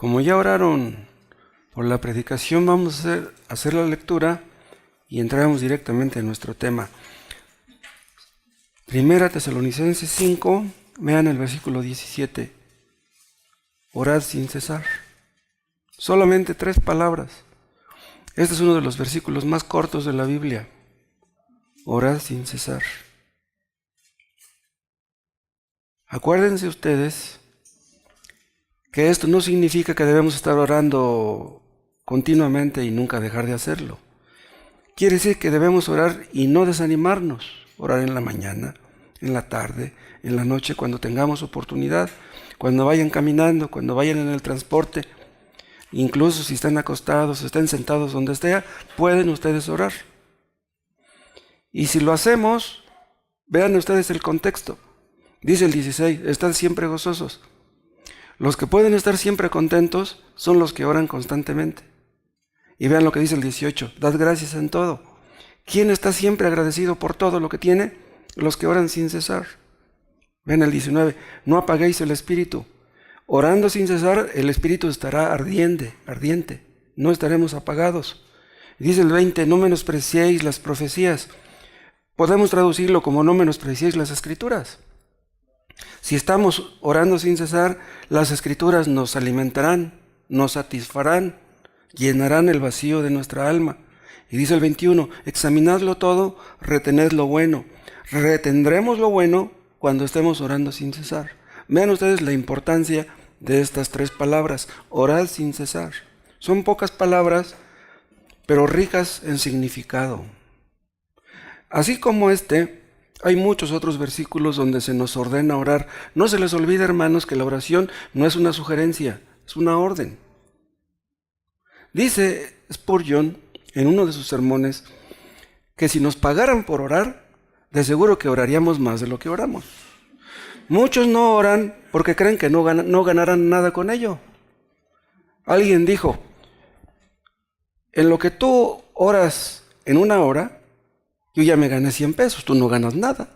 Como ya oraron por la predicación, vamos a hacer la lectura y entramos directamente en nuestro tema. Primera Tesalonicenses 5, vean el versículo 17. Orad sin cesar. Solamente 3 palabras. Este es uno de los versículos más cortos de la Biblia. Orad sin cesar. Acuérdense ustedes que esto no significa que debemos estar orando continuamente y nunca dejar de hacerlo. Quiere decir que debemos orar y no desanimarnos. Orar en la mañana, en la tarde, en la noche, cuando tengamos oportunidad, cuando vayan caminando, cuando vayan en el transporte, incluso si están acostados, estén sentados donde esté, pueden ustedes orar. Y si lo hacemos, vean ustedes el contexto. Dice el 16, estad siempre gozosos. Los que pueden estar siempre contentos son los que oran constantemente. Y vean lo que dice el 18, dad gracias en todo. ¿Quién está siempre agradecido por todo lo que tiene? Los que oran sin cesar. Ven el 19, no apaguéis el espíritu. Orando sin cesar, el espíritu estará ardiente, no estaremos apagados. Dice el 20, no menospreciéis las profecías. Podemos traducirlo como no menospreciéis las escrituras. Si estamos orando sin cesar, las escrituras nos alimentarán, nos satisfarán, llenarán el vacío de nuestra alma. Y dice el 21, examinadlo todo, retened lo bueno. Retendremos lo bueno cuando estemos orando sin cesar. Vean ustedes la importancia de estas 3 palabras, orad sin cesar. Son pocas palabras, pero ricas en significado. Así como hay muchos otros versículos donde se nos ordena orar. No se les olvide, hermanos, que la oración no es una sugerencia, es una orden. Dice Spurgeon en uno de sus sermones que si nos pagaran por orar, de seguro que oraríamos más de lo que oramos. Muchos no oran porque creen que no ganarán nada con ello. Alguien dijo, en lo que tú oras en 1 hora, yo ya me gané 100 pesos, tú no ganas nada.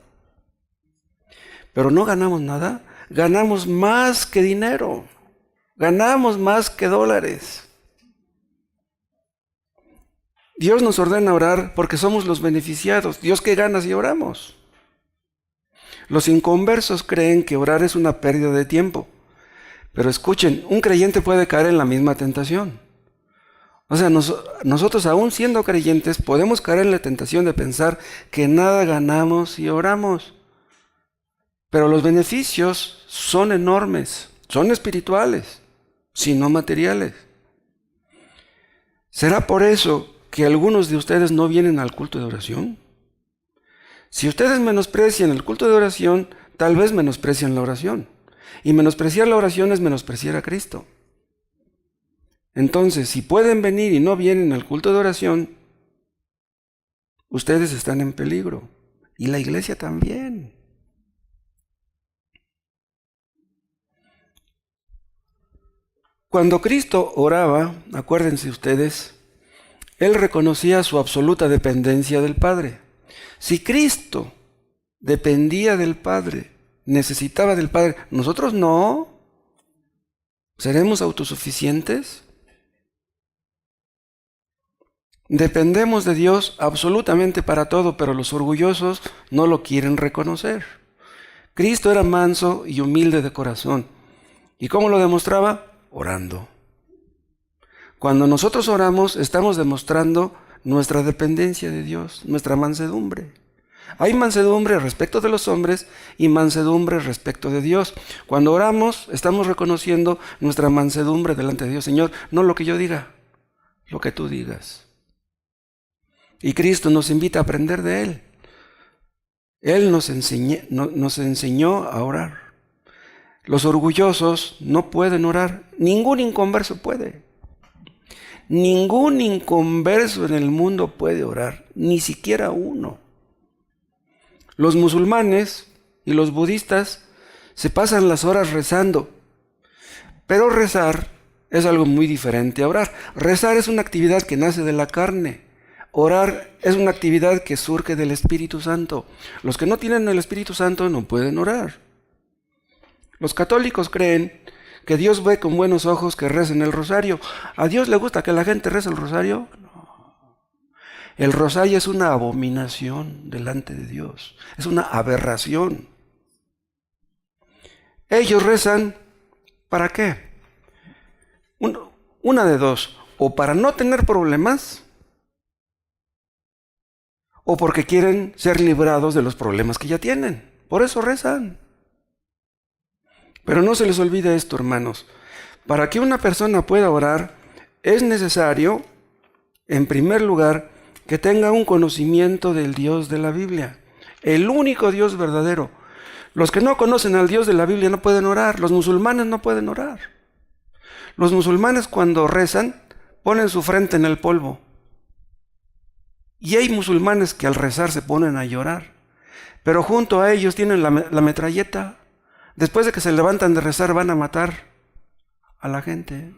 Pero no ganamos nada, ganamos más que dinero, ganamos más que dólares. Dios nos ordena orar porque somos los beneficiados. Dios, ¿qué gana si oramos? Los inconversos creen que orar es una pérdida de tiempo. Pero escuchen, un creyente puede caer en la misma tentación. O sea, nosotros aún siendo creyentes podemos caer en la tentación de pensar que nada ganamos si oramos. Pero los beneficios son enormes, son espirituales, sino materiales. ¿Será por eso que algunos de ustedes no vienen al culto de oración? Si ustedes menosprecian el culto de oración, tal vez menosprecian la oración. Y menospreciar la oración es menospreciar a Cristo. Entonces, si pueden venir y no vienen al culto de oración, ustedes están en peligro. Y la iglesia también. Cuando Cristo oraba, acuérdense ustedes, Él reconocía su absoluta dependencia del Padre. Si Cristo dependía del Padre, necesitaba del Padre, ¿nosotros no? ¿Seremos autosuficientes? Dependemos de Dios absolutamente para todo, pero los orgullosos no lo quieren reconocer. Cristo era manso y humilde de corazón. ¿Y cómo lo demostraba? Orando. Cuando nosotros oramos, estamos demostrando nuestra dependencia de Dios, nuestra mansedumbre. Hay mansedumbre respecto de los hombres y mansedumbre respecto de Dios. Cuando oramos, estamos reconociendo nuestra mansedumbre delante de Dios. Señor, no lo que yo diga, lo que tú digas. Y Cristo nos invita a aprender de Él. Él nos enseñó a orar. Los orgullosos no pueden orar. Ningún inconverso puede. Ningún inconverso en el mundo puede orar, ni siquiera uno. Los musulmanes y los budistas se pasan las horas rezando, pero rezar es algo muy diferente a orar. Rezar es una actividad que nace de la carne. Orar es una actividad que surge del Espíritu Santo. Los que no tienen el Espíritu Santo no pueden orar. Los católicos creen que Dios ve con buenos ojos que recen el rosario. ¿A Dios le gusta que la gente rece el rosario? No. El rosario es una abominación delante de Dios. Es una aberración. Ellos rezan, ¿para qué? Una de dos. O para no tener problemas, o porque quieren ser librados de los problemas que ya tienen. Por eso rezan. Pero no se les olvide esto, hermanos. Para que una persona pueda orar, es necesario, en primer lugar, que tenga un conocimiento del Dios de la Biblia. El único Dios verdadero. Los que no conocen al Dios de la Biblia no pueden orar. Los musulmanes no pueden orar. Los musulmanes cuando rezan, ponen su frente en el polvo. Y hay musulmanes que al rezar se ponen a llorar. Pero junto a ellos tienen la metralleta. Después de que se levantan de rezar van a matar a la gente.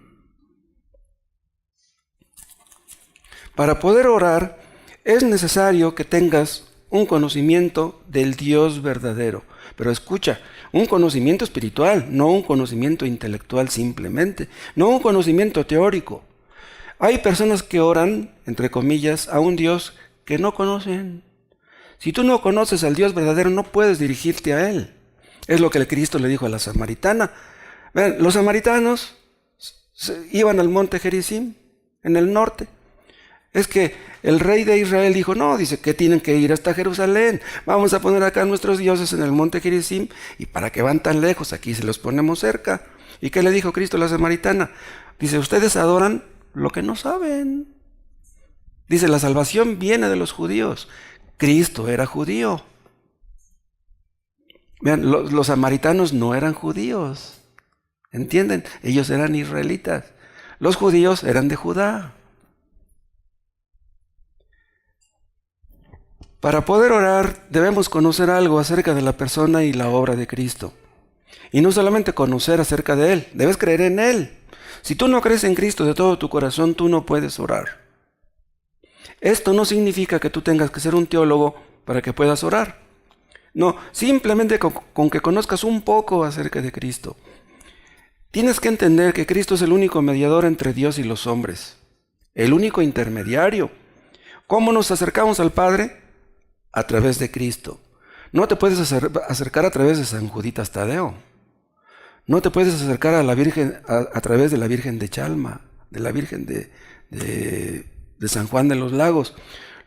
Para poder orar es necesario que tengas un conocimiento del Dios verdadero. Pero escucha, un conocimiento espiritual, no un conocimiento intelectual simplemente, no un conocimiento teórico. Hay personas que oran, entre comillas, a un Dios que no conocen. Si tú no conoces al Dios verdadero, no puedes dirigirte a Él. Es lo que el Cristo le dijo a la samaritana. Vean, los samaritanos iban al monte Gerizim, en el norte. Es que el rey de Israel dijo, no, dice que tienen que ir hasta Jerusalén. Vamos a poner acá nuestros dioses en el monte Gerizim. ¿Y para qué van tan lejos? Aquí se los ponemos cerca. ¿Y qué le dijo Cristo a la samaritana? Dice, ustedes adoran lo que no saben. Dice, la salvación viene de los judíos. Cristo era judío. Vean, los samaritanos no eran judíos. ¿Entienden? Ellos eran israelitas. Los judíos eran de Judá. Para poder orar debemos conocer algo acerca de la persona y la obra de Cristo. Y no solamente conocer acerca de Él, debes creer en Él. Si tú no crees en Cristo de todo tu corazón, tú no puedes orar. Esto no significa que tú tengas que ser un teólogo para que puedas orar. No, simplemente con que conozcas un poco acerca de Cristo. Tienes que entender que Cristo es el único mediador entre Dios y los hombres. El único intermediario. ¿Cómo nos acercamos al Padre? A través de Cristo. No te puedes acercar a través de San Juditas Tadeo. No te puedes acercar a la Virgen a través de la Virgen de Chalma, de la Virgen de San Juan de los Lagos.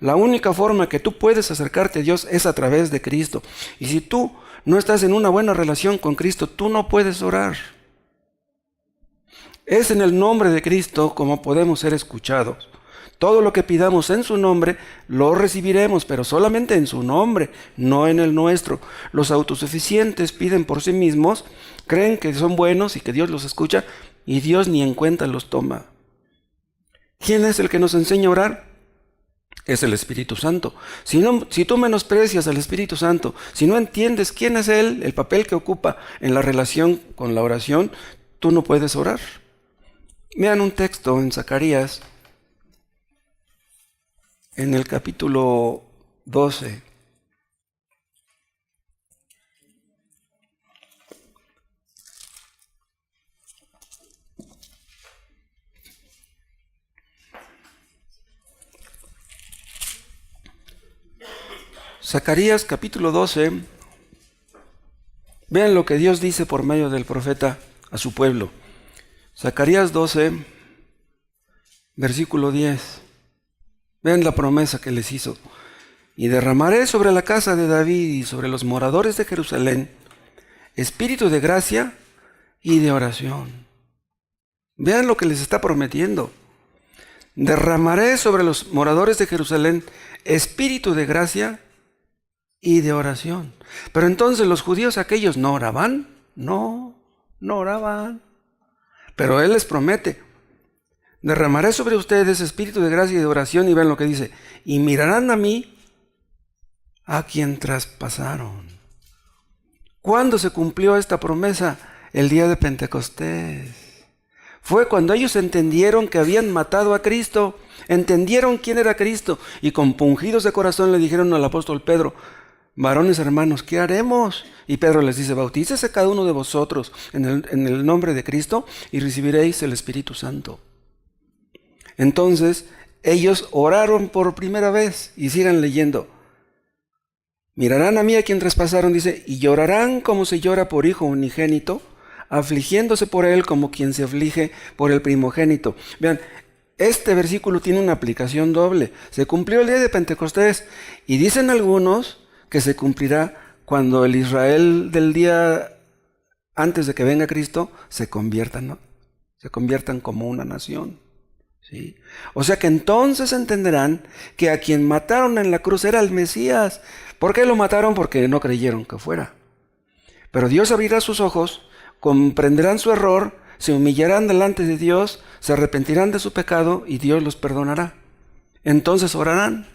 La única forma que tú puedes acercarte a Dios es a través de Cristo. Y si tú no estás en una buena relación con Cristo, tú no puedes orar. Es en el nombre de Cristo como podemos ser escuchados. Todo lo que pidamos en su nombre, lo recibiremos, pero solamente en su nombre, no en el nuestro. Los autosuficientes piden por sí mismos, creen que son buenos y que Dios los escucha, y Dios ni en cuenta los toma. ¿Quién es el que nos enseña a orar? Es el Espíritu Santo. Si tú menosprecias al Espíritu Santo, si no entiendes quién es Él, el papel que ocupa en la relación con la oración, tú no puedes orar. Vean un texto en Zacarías, en el capítulo 12. Zacarías capítulo 12. Vean lo que Dios dice por medio del profeta a su pueblo. Zacarías 12, versículo 10. Vean la promesa que les hizo. Y derramaré sobre la casa de David y sobre los moradores de Jerusalén espíritu de gracia y de oración. Vean lo que les está prometiendo. Derramaré sobre los moradores de Jerusalén espíritu de gracia y de oración. Pero entonces los judíos aquellos no oraban. No oraban. Pero Él les promete. Derramaré sobre ustedes espíritu de gracia y de oración, y ven lo que dice, y mirarán a mí, a quien traspasaron. ¿Cuándo se cumplió esta promesa? El día de Pentecostés. Fue cuando ellos entendieron que habían matado a Cristo, entendieron quién era Cristo, y compungidos de corazón le dijeron al apóstol Pedro, varones hermanos, ¿qué haremos? Y Pedro les dice, bautícese cada uno de vosotros en el nombre de Cristo y recibiréis el Espíritu Santo. Entonces, ellos oraron por primera vez y sigan leyendo. Mirarán a mí a quien traspasaron, dice, y llorarán como se llora por hijo unigénito, afligiéndose por él como quien se aflige por el primogénito. Vean, este versículo tiene una aplicación doble. Se cumplió el día de Pentecostés y dicen algunos que se cumplirá cuando el Israel del día antes de que venga Cristo se conviertan, ¿no? Se conviertan como una nación. ¿Sí? O sea que entonces entenderán que a quien mataron en la cruz era el Mesías. ¿Por qué lo mataron? Porque no creyeron que fuera. Pero Dios abrirá sus ojos, comprenderán su error, se humillarán delante de Dios, se arrepentirán de su pecado y Dios los perdonará. Entonces orarán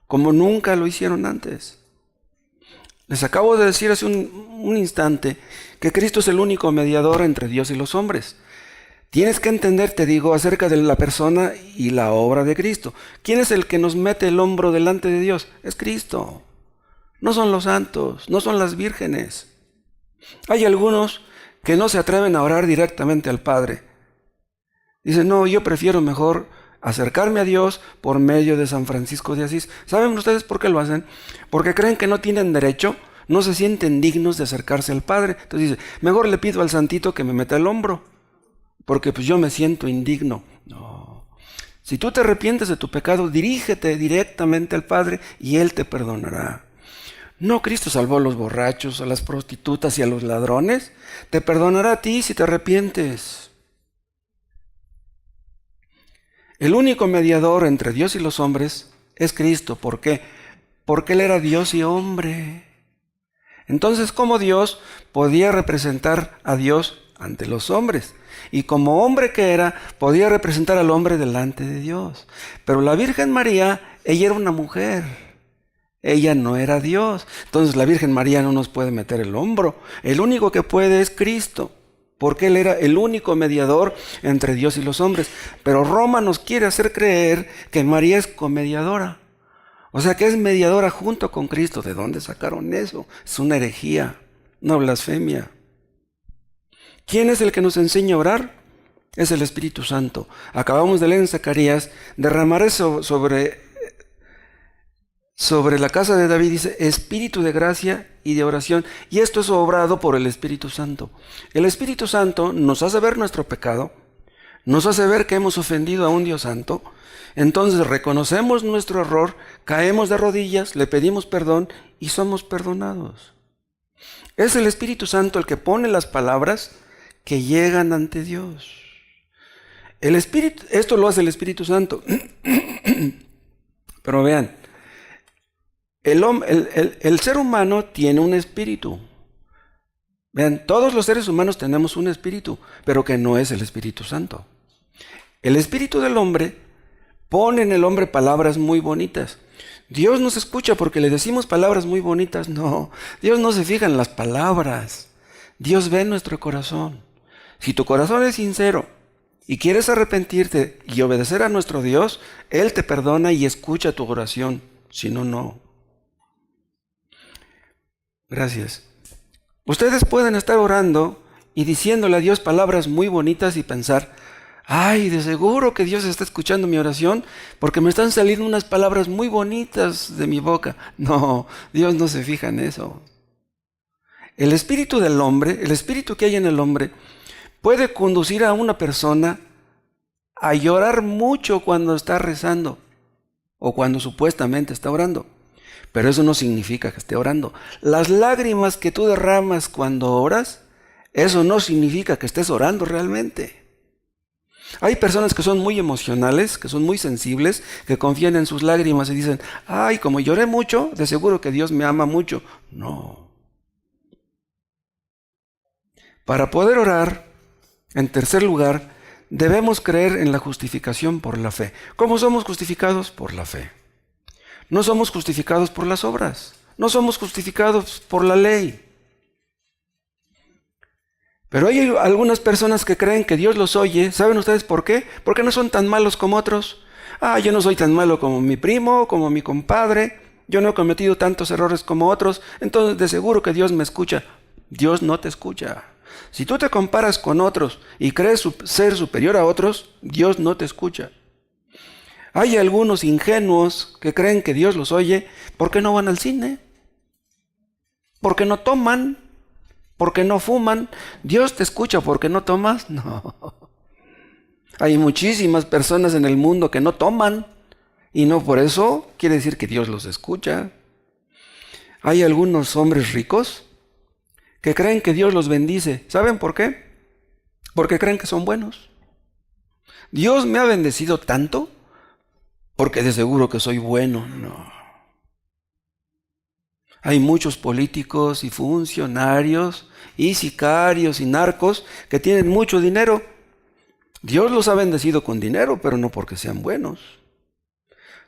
como nunca lo hicieron antes. Les acabo de decir hace un instante que Cristo es el único mediador entre Dios y los hombres. Tienes que entender, te digo, acerca de la persona y la obra de Cristo. ¿Quién es el que nos mete el hombro delante de Dios? Es Cristo. No son los santos, no son las vírgenes. Hay algunos que no se atreven a orar directamente al Padre. Dicen, no, yo prefiero mejor acercarme a Dios por medio de San Francisco de Asís. ¿Saben ustedes por qué lo hacen? Porque creen que no tienen derecho, no se sienten dignos de acercarse al Padre. Entonces dicen, mejor le pido al santito que me meta el hombro, porque pues yo me siento indigno. No. Si tú te arrepientes de tu pecado, dirígete directamente al Padre y Él te perdonará. No, Cristo salvó a los borrachos, a las prostitutas y a los ladrones. Te perdonará a ti si te arrepientes. El único mediador entre Dios y los hombres es Cristo. ¿Por qué? Porque Él era Dios y hombre. Entonces, ¿cómo Dios podía representar a Dios ante los hombres? Y como hombre que era, podía representar al hombre delante de Dios. Pero la Virgen María, ella era una mujer. Ella no era Dios. Entonces la Virgen María no nos puede meter el hombro. El único que puede es Cristo, porque Él era el único mediador entre Dios y los hombres. Pero Roma nos quiere hacer creer que María es comediadora. O sea que es mediadora junto con Cristo. ¿De dónde sacaron eso? Es una herejía, una blasfemia. ¿Quién es el que nos enseña a orar? Es el Espíritu Santo. Acabamos de leer en Zacarías, derramaré sobre la casa de David, dice, espíritu de gracia y de oración. Y esto es obrado por el Espíritu Santo. El Espíritu Santo nos hace ver nuestro pecado, nos hace ver que hemos ofendido a un Dios santo. Entonces reconocemos nuestro error, caemos de rodillas, le pedimos perdón y somos perdonados. Es el Espíritu Santo el que pone las palabras que llegan ante Dios. Esto lo hace el Espíritu Santo. Pero vean, el ser humano tiene un espíritu. Vean, todos los seres humanos tenemos un espíritu, pero que no es el Espíritu Santo. El espíritu del hombre pone en el hombre palabras muy bonitas. Dios nos escucha porque le decimos palabras muy bonitas. No, Dios no se fija en las palabras. Dios ve nuestro corazón. Si tu corazón es sincero y quieres arrepentirte y obedecer a nuestro Dios, Él te perdona y escucha tu oración. Si no, no. Gracias. Ustedes pueden estar orando y diciéndole a Dios palabras muy bonitas y pensar, ay, de seguro que Dios está escuchando mi oración porque me están saliendo unas palabras muy bonitas de mi boca. No, Dios no se fija en eso. El espíritu del hombre, el espíritu que hay en el hombre, puede conducir a una persona a llorar mucho cuando está rezando o cuando supuestamente está orando. Pero eso no significa que esté orando. Las lágrimas que tú derramas cuando oras, eso no significa que estés orando realmente. Hay personas que son muy emocionales, que son muy sensibles, que confían en sus lágrimas y dicen, ay, como lloré mucho, de seguro que Dios me ama mucho. No. Para poder orar, en tercer lugar, debemos creer en la justificación por la fe. ¿Cómo somos justificados? Por la fe. No somos justificados por las obras. No somos justificados por la ley. Pero hay algunas personas que creen que Dios los oye. ¿Saben ustedes por qué? Porque no son tan malos como otros. Ah, yo no soy tan malo como mi primo, como mi compadre. yo no he cometido tantos errores como otros, entonces de seguro que Dios me escucha. Dios no te escucha. Si tú te comparas con otros y crees ser superior a otros, Dios no te escucha. Hay algunos ingenuos que creen que Dios los oye porque no van al cine, porque no toman, porque no fuman. ¿Dios te escucha porque no tomas? No. Hay muchísimas personas en el mundo que no toman y no por eso quiere decir que Dios los escucha. Hay algunos hombres ricos que creen que Dios los bendice. ¿Saben por qué? Porque creen que son buenos. Dios me ha bendecido tanto porque de seguro que soy bueno. No. Hay muchos políticos y funcionarios y sicarios y narcos que tienen mucho dinero. Dios los ha bendecido con dinero, pero no porque sean buenos.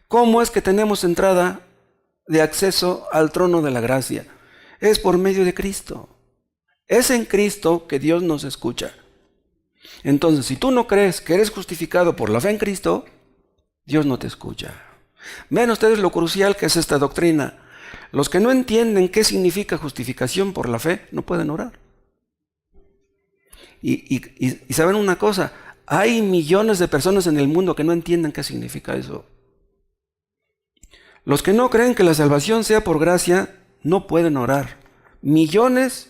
¿Cómo es que tenemos entrada de acceso al trono de la gracia? Es por medio de Cristo. Es en Cristo que Dios nos escucha. Entonces, si tú no crees que eres justificado por la fe en Cristo, Dios no te escucha. Vean ustedes lo crucial que es esta doctrina. Los que no entienden qué significa justificación por la fe, no pueden orar. Y saben una cosa, hay millones de personas en el mundo que no entienden qué significa eso. Los que no creen que la salvación sea por gracia, no pueden orar. Millones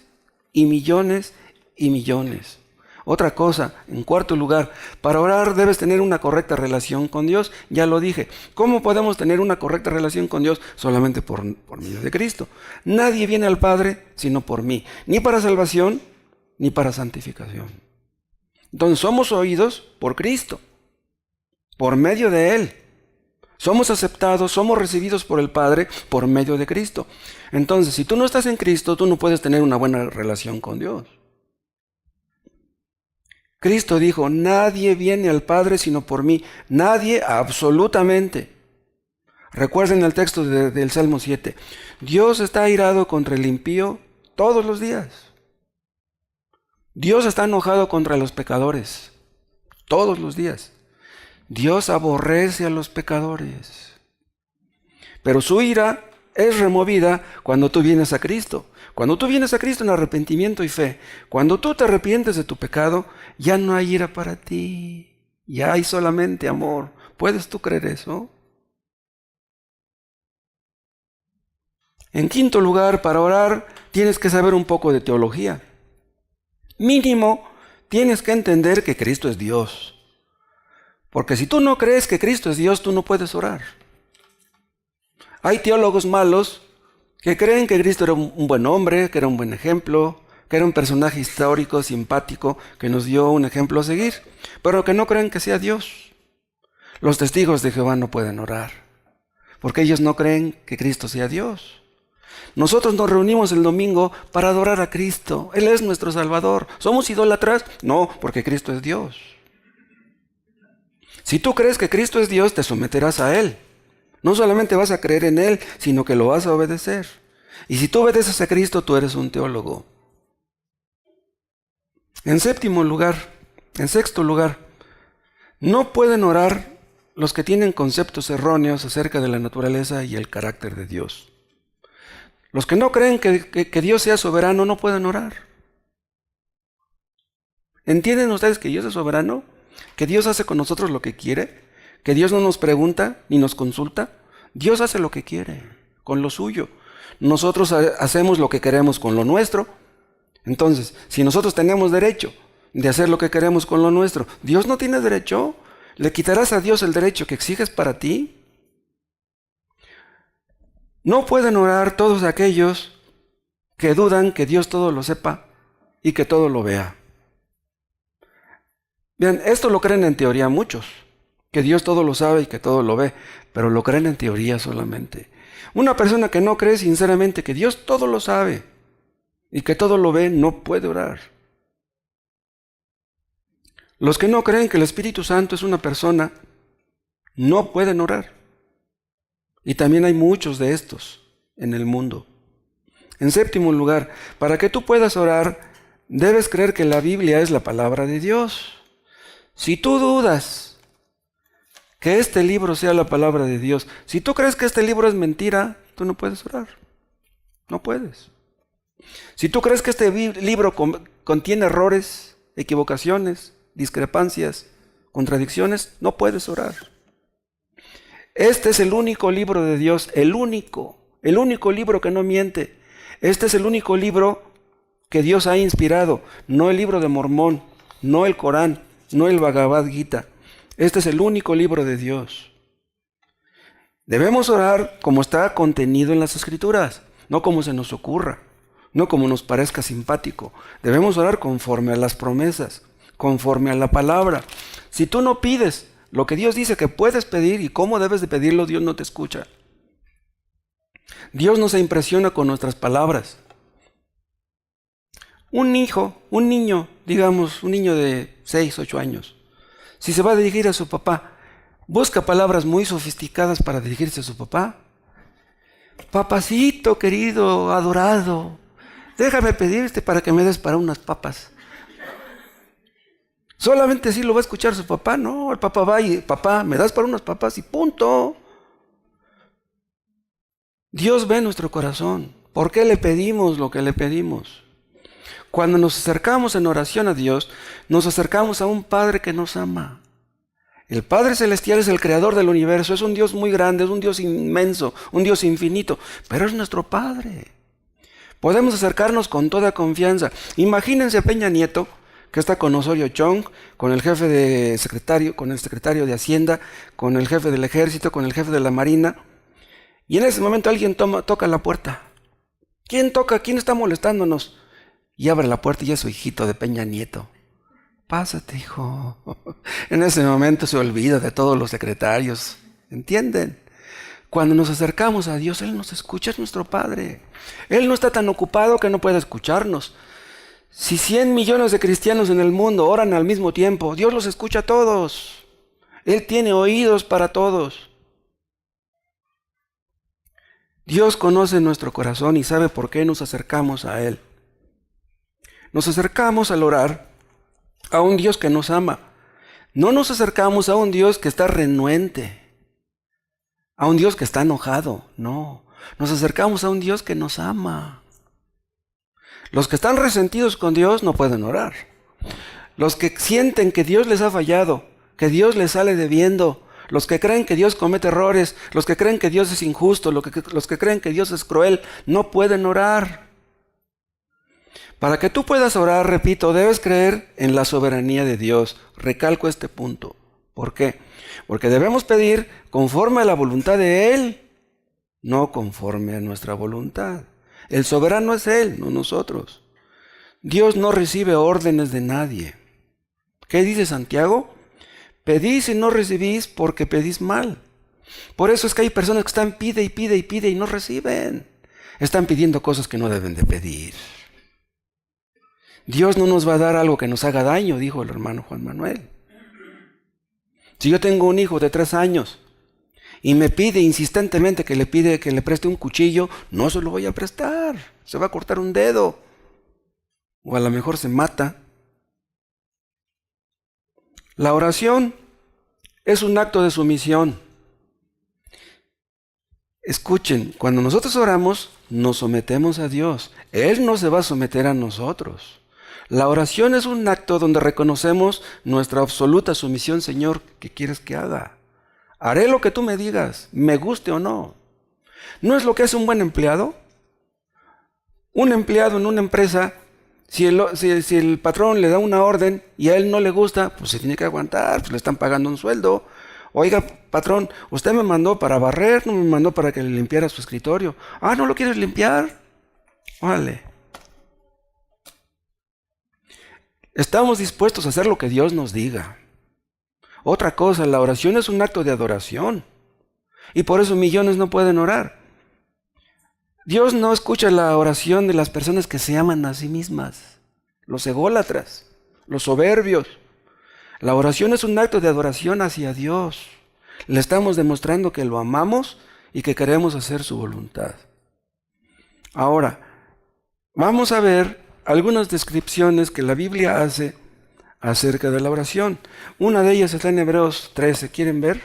y millones y millones. Otra cosa, en cuarto lugar, para orar debes tener una correcta relación con Dios. Ya lo dije. ¿Cómo podemos tener una correcta relación con Dios? Solamente por medio de Cristo. Nadie viene al Padre sino por mí. Ni para salvación, ni para santificación. Entonces somos oídos por Cristo, por medio de Él. Somos aceptados, somos recibidos por el Padre por medio de Cristo. Entonces, si tú no estás en Cristo, tú no puedes tener una buena relación con Dios. Cristo dijo, nadie viene al Padre sino por mí. Nadie, absolutamente. Recuerden el texto del Salmo 7. Dios está airado contra el impío todos los días. Dios está enojado contra los pecadores todos los días. Dios aborrece a los pecadores. Pero su ira es removida cuando tú vienes a Cristo. Cuando tú vienes a Cristo en arrepentimiento y fe, cuando tú te arrepientes de tu pecado, ya no hay ira para ti. Ya hay solamente amor. ¿Puedes tú creer eso? En quinto lugar, para orar, tienes que saber un poco de teología. Mínimo, tienes que entender que Cristo es Dios. Porque si tú no crees que Cristo es Dios, tú no puedes orar. Hay teólogos malos que creen que Cristo era un buen hombre, que era un buen ejemplo, que era un personaje histórico, simpático, que nos dio un ejemplo a seguir, pero que no creen que sea Dios. Los testigos de Jehová no pueden orar, porque ellos no creen que Cristo sea Dios. Nosotros nos reunimos el domingo para adorar a Cristo. Él es nuestro Salvador. ¿Somos idólatras? No, porque Cristo es Dios. Si tú crees que Cristo es Dios, te someterás a Él. No solamente vas a creer en Él, sino que lo vas a obedecer. Y si tú obedeces a Cristo, tú eres un teólogo. En sexto lugar, no pueden orar los que tienen conceptos erróneos acerca de la naturaleza y el carácter de Dios. Los que no creen que Dios sea soberano no pueden orar. ¿Entienden ustedes que Dios es soberano? ¿Que Dios hace con nosotros lo que quiere? ¿Que Dios no nos pregunta ni nos consulta? Dios hace lo que quiere, con lo suyo. Nosotros hacemos lo que queremos con lo nuestro. Entonces, si nosotros tenemos derecho de hacer lo que queremos con lo nuestro, ¿Dios no tiene derecho? ¿Le quitarás a Dios el derecho que exiges para ti? No pueden orar todos aquellos que dudan que Dios todo lo sepa y que todo lo vea. Bien, esto lo creen en teoría muchos, que Dios todo lo sabe y que todo lo ve, pero lo creen en teoría solamente. Una persona que no cree sinceramente que Dios todo lo sabe y que todo lo ve, no puede orar. Los que no creen que el Espíritu Santo es una persona, no pueden orar. Y también hay muchos de estos en el mundo. En séptimo lugar, para que tú puedas orar, debes creer que la Biblia es la palabra de Dios. Si tú dudas que este libro sea la palabra de Dios. Si tú crees que este libro es mentira, tú no puedes orar. No puedes. Si tú crees que este libro contiene errores, equivocaciones, discrepancias, contradicciones, no puedes orar. Este es el único libro de Dios, el único libro que no miente. Este es el único libro que Dios ha inspirado, no el libro de Mormón, no el Corán, no el Bhagavad Gita. Este es el único libro de Dios. Debemos orar como está contenido en las Escrituras, no como se nos ocurra, no como nos parezca simpático. Debemos orar conforme a las promesas, conforme a la palabra. Si tú no pides lo que Dios dice que puedes pedir y cómo debes de pedirlo, Dios no te escucha. Dios no se impresiona con nuestras palabras. Un niño, digamos, un niño de 6, 8 años, si se va a dirigir a su papá, busca palabras muy sofisticadas para dirigirse a su papá. Papacito querido, adorado, déjame pedirte para que me des para unas papas. Solamente así lo va a escuchar su papá. No, el papá va y, papá, me das para unas papas y punto. Dios ve nuestro corazón. ¿Por qué le pedimos lo que le pedimos? Cuando nos acercamos en oración a Dios, nos acercamos a un Padre que nos ama. El Padre Celestial es el creador del universo, es un Dios muy grande, es un Dios inmenso, un Dios infinito, pero es nuestro Padre. Podemos acercarnos con toda confianza. Imagínense a Peña Nieto, que está con Osorio Chong, con el jefe de secretario, con el secretario de Hacienda, con el jefe del Ejército, con el jefe de la Marina, y en ese momento alguien toca la puerta. ¿Quién toca? ¿Quién está molestándonos? Y abre la puerta y es su hijito de Peña Nieto. Pásate, hijo. En ese momento se olvida de todos los secretarios. ¿Entienden? Cuando nos acercamos a Dios, Él nos escucha, es nuestro Padre. Él no está tan ocupado que no pueda escucharnos. Si 100 millones de cristianos en el mundo oran al mismo tiempo, Dios los escucha a todos. Él tiene oídos para todos. Dios conoce nuestro corazón y sabe por qué nos acercamos a Él. Nos acercamos al orar a un Dios que nos ama. No nos acercamos a un Dios que está renuente, a un Dios que está enojado. No, nos acercamos a un Dios que nos ama. Los que están resentidos con Dios no pueden orar. Los que sienten que Dios les ha fallado, que Dios les sale debiendo, los que creen que Dios comete errores, los que creen que Dios es injusto, los que creen que Dios es cruel, no pueden orar. Para que tú puedas orar, repito, debes creer en la soberanía de Dios. Recalco este punto. ¿Por qué? Porque debemos pedir conforme a la voluntad de Él, no conforme a nuestra voluntad. El soberano es Él, no nosotros. Dios no recibe órdenes de nadie. ¿Qué dice Santiago? Pedís y no recibís porque pedís mal. Por eso es que hay personas que están pide y no reciben. Están pidiendo cosas que no deben de pedir. Dios no nos va a dar algo que nos haga daño, dijo el hermano Juan Manuel. Si yo tengo un hijo de 3 años y me pide insistentemente que le preste un cuchillo, no se lo voy a prestar. Se va a cortar un dedo. O a lo mejor se mata. La oración es un acto de sumisión. Escuchen, cuando nosotros oramos, nos sometemos a Dios. Él no se va a someter a nosotros. La oración es un acto donde reconocemos nuestra absoluta sumisión. Señor, ¿qué quieres que haga? Haré lo que tú me digas, me guste o no. ¿No es lo que hace un buen empleado? Un empleado en una empresa, si el patrón le da una orden y a él no le gusta, pues se tiene que aguantar, pues le están pagando un sueldo. Oiga, patrón, usted me mandó para barrer, no me mandó para que le limpiara su escritorio. Ah, ¿no lo quieres limpiar? Vale. Estamos dispuestos a hacer lo que Dios nos diga. Otra cosa, la oración es un acto de adoración. Y por eso millones no pueden orar. Dios no escucha la oración de las personas que se aman a sí mismas. Los ególatras, los soberbios. La oración es un acto de adoración hacia Dios. Le estamos demostrando que lo amamos y que queremos hacer su voluntad. Ahora, vamos a ver algunas descripciones que la Biblia hace acerca de la oración. Una de ellas está en Hebreos 13. ¿Quieren ver?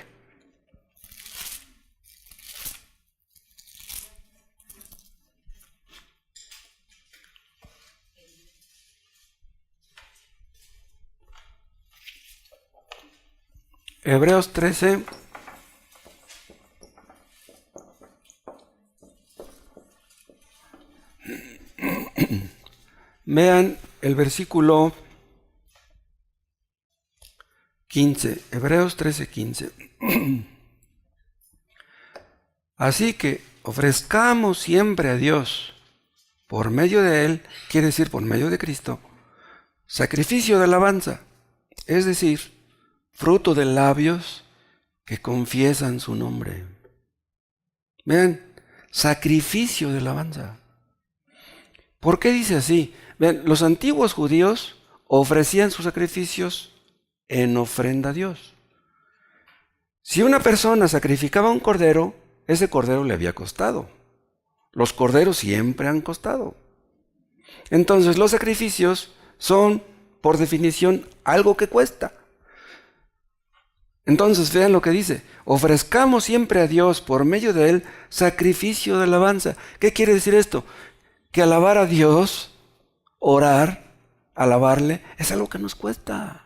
Hebreos 13. Vean el versículo 15, Hebreos 13:15. Así que ofrezcamos siempre a Dios, por medio de Él, quiere decir por medio de Cristo, sacrificio de alabanza, es decir, fruto de labios que confiesan su nombre. Vean, sacrificio de alabanza. ¿Por qué dice así? Vean, los antiguos judíos ofrecían sus sacrificios en ofrenda a Dios. Si una persona sacrificaba un cordero, ese cordero le había costado. Los corderos siempre han costado. Entonces los sacrificios son, por definición, algo que cuesta. Entonces vean lo que dice: ofrezcamos siempre a Dios por medio de Él sacrificio de alabanza. ¿Qué quiere decir esto? Que alabar a Dios, orar, alabarle, es algo que nos cuesta.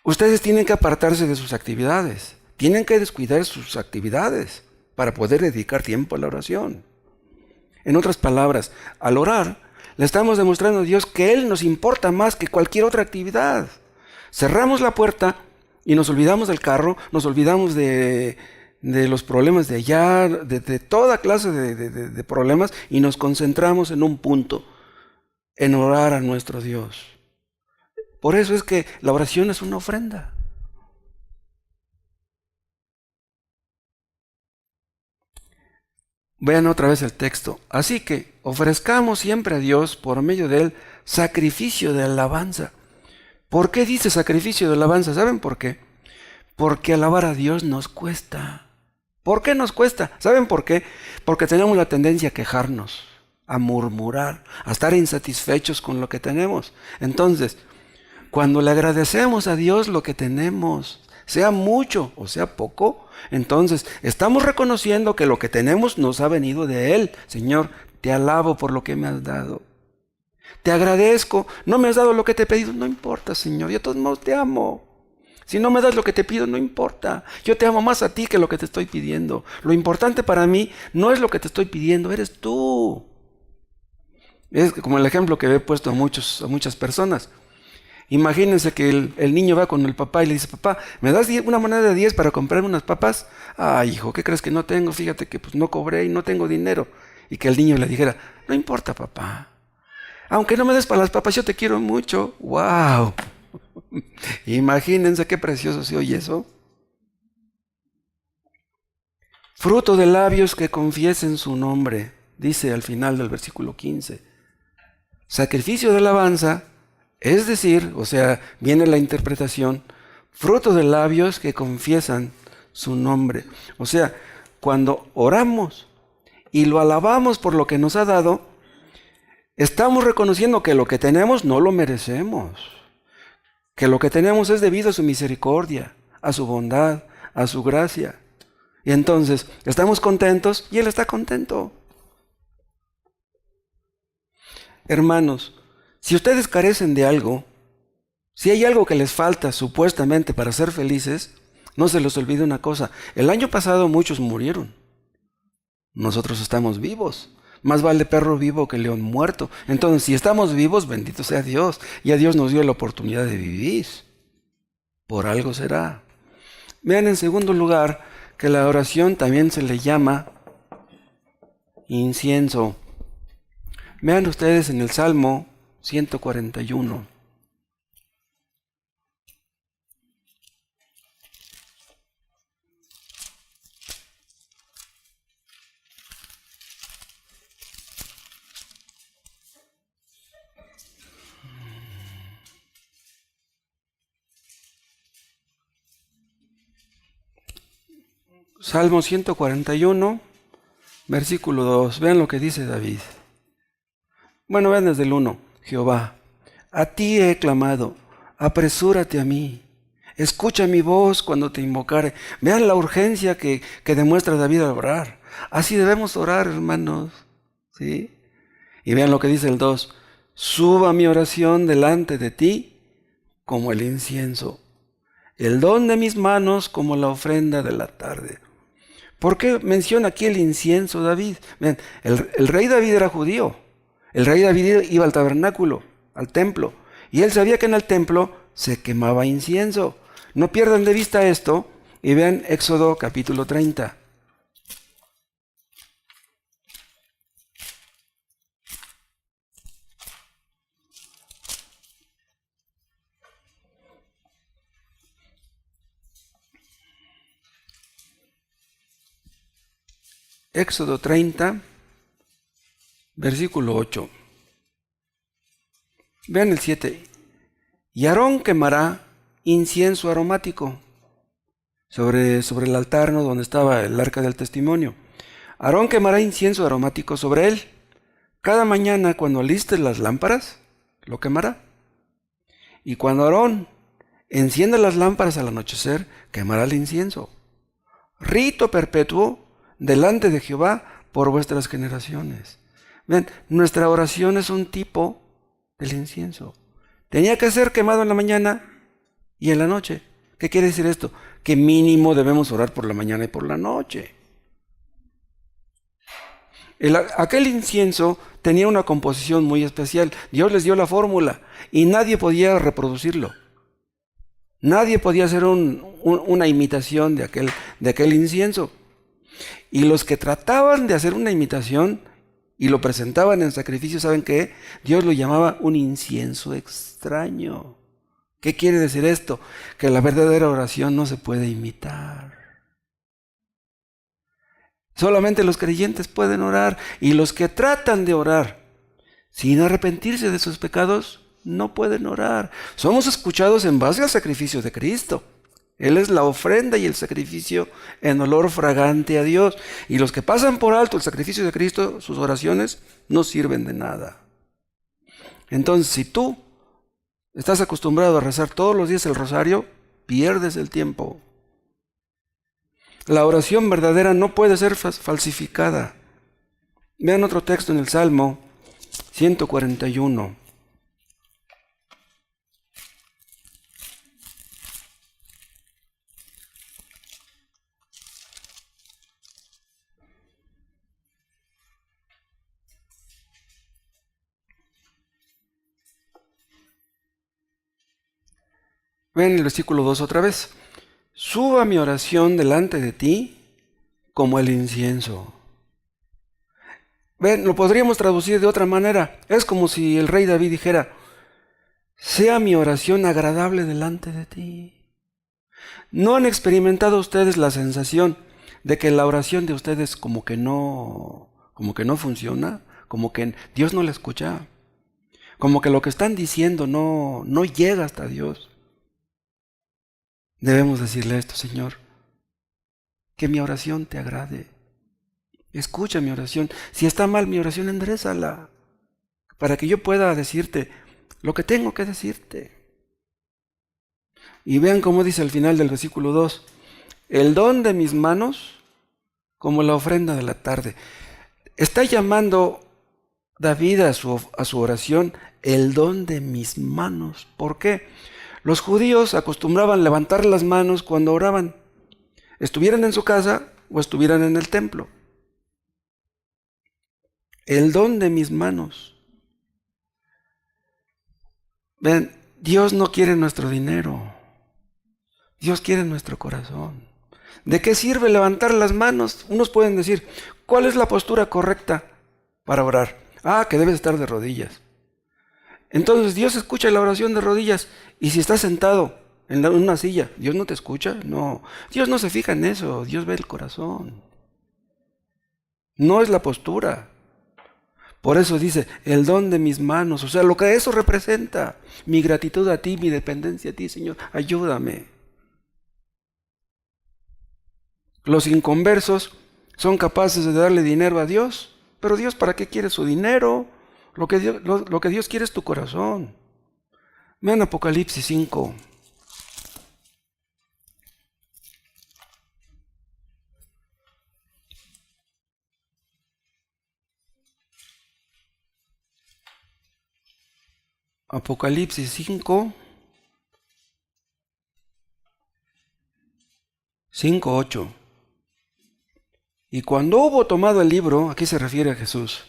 Ustedes tienen que apartarse de sus actividades, tienen que descuidar sus actividades para poder dedicar tiempo a la oración. En otras palabras, al orar, le estamos demostrando a Dios que Él nos importa más que cualquier otra actividad. Cerramos la puerta y nos olvidamos del carro, nos olvidamos de los problemas de allá, de toda clase de problemas, y nos concentramos en un punto, en orar a nuestro Dios. Por eso es que la oración es una ofrenda. Vean otra vez el texto. Así que ofrezcamos siempre a Dios por medio de Él sacrificio de alabanza. ¿Por qué dice sacrificio de alabanza? ¿Saben por qué? Porque alabar a Dios nos cuesta. ¿Por qué nos cuesta? ¿Saben por qué? Porque tenemos la tendencia a quejarnos, a murmurar, a estar insatisfechos con lo que tenemos. Entonces, cuando le agradecemos a Dios lo que tenemos, sea mucho o sea poco, entonces estamos reconociendo que lo que tenemos nos ha venido de Él. Señor, te alabo por lo que me has dado. Te agradezco. No me has dado lo que te he pedido. No importa, Señor. Yo de todos modos te amo. Si no me das lo que te pido, no importa. Yo te amo más a ti que lo que te estoy pidiendo. Lo importante para mí no es lo que te estoy pidiendo, eres tú. Es como el ejemplo que he puesto a muchas personas. Imagínense que el niño va con el papá y le dice: papá, ¿me das una moneda de 10 para comprarme unas papas? Ay, hijo, ¿qué crees que no tengo? Fíjate que pues no cobré y no tengo dinero. Y que el niño le dijera: no importa, papá. Aunque no me des para las papas, yo te quiero mucho. ¡Wow! Imagínense qué precioso se oye eso. Fruto de labios que confiesen su nombre, dice al final del versículo 15. Sacrificio de alabanza, es decir, o sea, viene la interpretación, fruto de labios que confiesan su nombre. O sea, cuando oramos y lo alabamos por lo que nos ha dado, estamos reconociendo que lo que tenemos no lo merecemos, que lo que tenemos es debido a su misericordia, a su bondad, a su gracia. Y entonces estamos contentos y Él está contento. Hermanos, si ustedes carecen de algo, si hay algo que les falta supuestamente para ser felices, no se les olvide una cosa: el año pasado muchos murieron. Nosotros estamos vivos. Más vale perro vivo que león muerto. Entonces, si estamos vivos, bendito sea Dios. Y a Dios nos dio la oportunidad de vivir. Por algo será. Vean, en segundo lugar, que la oración también se le llama incienso. Vean ustedes en el Salmo 141. Salmo 141, versículo 2. Vean lo que dice David. Bueno, vean desde el 1. Jehová, a ti he clamado, apresúrate a mí. Escucha mi voz cuando te invocare. Vean la urgencia que demuestra David al orar. Así debemos orar, hermanos. ¿Sí? Y vean lo que dice el 2. Suba mi oración delante de ti como el incienso, el don de mis manos como la ofrenda de la tarde. ¿Por qué menciona aquí el incienso David? Ven, el rey David era judío. El rey David iba al tabernáculo, al templo, y él sabía que en el templo se quemaba incienso. No pierdan de vista esto y vean Éxodo capítulo 30. Éxodo 30, versículo 8. Vean el 7. Y Aarón quemará incienso aromático sobre el altar, ¿no?, donde estaba el arca del testimonio. Aarón quemará incienso aromático sobre él. Cada mañana cuando alistes las lámparas, lo quemará. Y cuando Aarón encienda las lámparas al anochecer, quemará el incienso. Rito perpetuo delante de Jehová por vuestras generaciones. Ven, nuestra oración es un tipo del incienso. Tenía que ser quemado en la mañana y en la noche. ¿Qué quiere decir esto? Que mínimo debemos orar por la mañana y por la noche. Aquel incienso tenía una composición muy especial. Dios les dio la fórmula y nadie podía reproducirlo. Nadie podía hacer una imitación de aquel incienso. Y los que trataban de hacer una imitación y lo presentaban en sacrificio, ¿saben qué? Dios lo llamaba un incienso extraño. ¿Qué quiere decir esto? Que la verdadera oración no se puede imitar. Solamente los creyentes pueden orar, y los que tratan de orar sin arrepentirse de sus pecados no pueden orar. Somos escuchados en base al sacrificio de Cristo. Él es la ofrenda y el sacrificio en olor fragante a Dios. Y los que pasan por alto el sacrificio de Cristo, sus oraciones no sirven de nada. Entonces, si tú estás acostumbrado a rezar todos los días el rosario, pierdes el tiempo. La oración verdadera no puede ser falsificada. Vean otro texto en el Salmo 141. Ven el versículo 2 otra vez. Suba mi oración delante de ti como el incienso. Ven, lo podríamos traducir de otra manera. Es como si el rey David dijera: sea mi oración agradable delante de ti. ¿No han experimentado ustedes la sensación de que la oración de ustedes como que no funciona? Como que Dios no la escucha. Como que lo que están diciendo no llega hasta Dios. Debemos decirle esto: Señor, que mi oración te agrade. Escucha mi oración. Si está mal mi oración, enderézala, para que yo pueda decirte lo que tengo que decirte. Y vean cómo dice al final del versículo 2: el don de mis manos como la ofrenda de la tarde. Está llamando David a su oración el don de mis manos. ¿Por qué? Los judíos acostumbraban levantar las manos cuando oraban, estuvieran en su casa o estuvieran en el templo. El don de mis manos. Ven, Dios no quiere nuestro dinero. Dios quiere nuestro corazón. ¿De qué sirve levantar las manos? Unos pueden decir: ¿cuál es la postura correcta para orar? Que debes estar de rodillas. Entonces Dios escucha la oración de rodillas. Y si estás sentado en una silla, ¿Dios no te escucha? No. Dios no se fija en eso. Dios ve el corazón. No es la postura. Por eso dice, el don de mis manos. O sea, lo que eso representa. Mi gratitud a ti, mi dependencia a ti, Señor. Ayúdame. Los inconversos son capaces de darle dinero a Dios. Pero Dios, ¿para qué quiere su dinero? Lo que Dios quiere es tu corazón. Vean Apocalipsis 5. Apocalipsis 5, 5:8. Y cuando hubo tomado el libro, aquí se refiere a Jesús,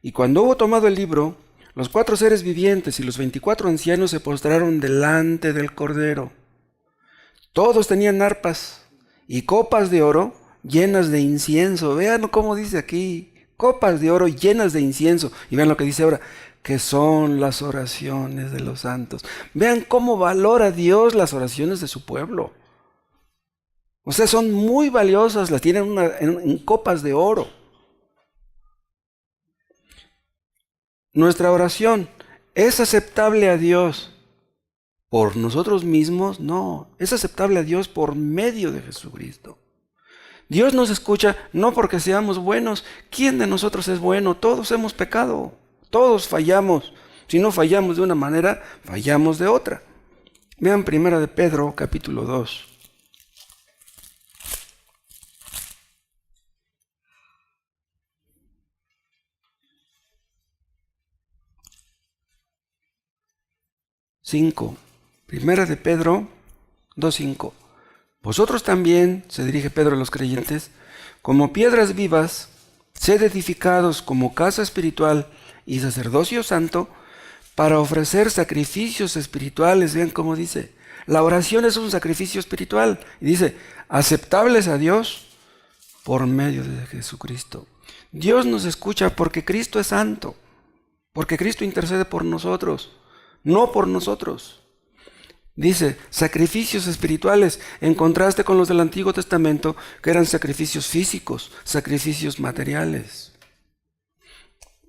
y cuando hubo tomado el libro, los 4 seres vivientes y los 24 ancianos se postraron delante del Cordero. Todos tenían arpas y copas de oro llenas de incienso. Vean cómo dice aquí, copas de oro llenas de incienso. Y vean lo que dice ahora, que son las oraciones de los santos. Vean cómo valora Dios las oraciones de su pueblo. O sea, son muy valiosas, las tienen en copas de oro. Nuestra oración es aceptable a Dios por nosotros mismos, no, es aceptable a Dios por medio de Jesucristo. Dios nos escucha no porque seamos buenos. ¿Quién de nosotros es bueno? Todos hemos pecado, todos fallamos. Si no fallamos de una manera, fallamos de otra. Vean 1 de Pedro, capítulo 2. Primera de Pedro 2:5. Vosotros también, se dirige Pedro a los creyentes, como piedras vivas, sed edificados como casa espiritual y sacerdocio santo, para ofrecer sacrificios espirituales. Vean cómo dice, la oración es un sacrificio espiritual. Y dice, aceptables a Dios por medio de Jesucristo. Dios nos escucha porque Cristo es santo, porque Cristo intercede por nosotros, no por nosotros. Dice, sacrificios espirituales, en contraste con los del Antiguo Testamento, que eran sacrificios físicos, sacrificios materiales.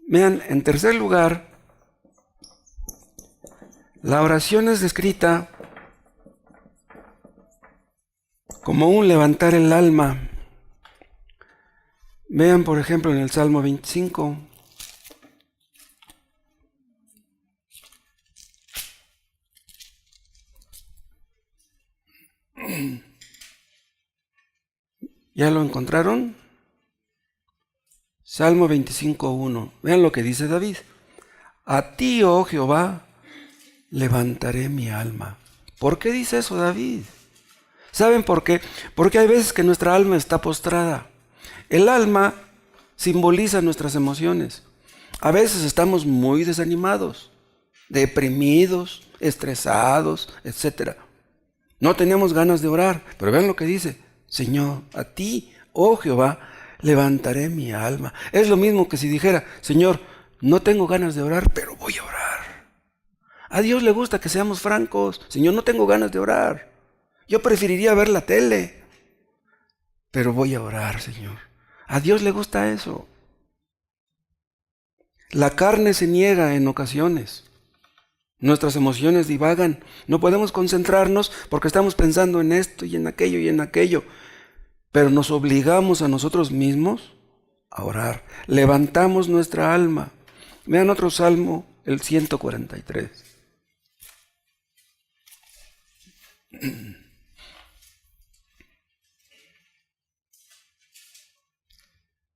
Vean, en tercer lugar, la oración es descrita como un levantar el alma. Vean, por ejemplo, en el Salmo 25. ¿Ya lo encontraron? Salmo 25:1. Vean lo que dice David. A ti, oh Jehová, levantaré mi alma. ¿Por qué dice eso David? ¿Saben por qué? Porque hay veces que nuestra alma está postrada. El alma simboliza nuestras emociones. A veces estamos muy desanimados, deprimidos, estresados, etc. No tenemos ganas de orar, pero vean lo que dice. Señor, a ti, oh Jehová, levantaré mi alma. Es lo mismo que si dijera, Señor, no tengo ganas de orar, pero voy a orar. A Dios le gusta que seamos francos. Señor, no tengo ganas de orar. Yo preferiría ver la tele, pero voy a orar, Señor. A Dios le gusta eso. La carne se niega en ocasiones. Nuestras emociones divagan. No podemos concentrarnos porque estamos pensando en esto y en aquello y en aquello. Pero nos obligamos a nosotros mismos a orar. Levantamos nuestra alma. Vean otro salmo, el 143.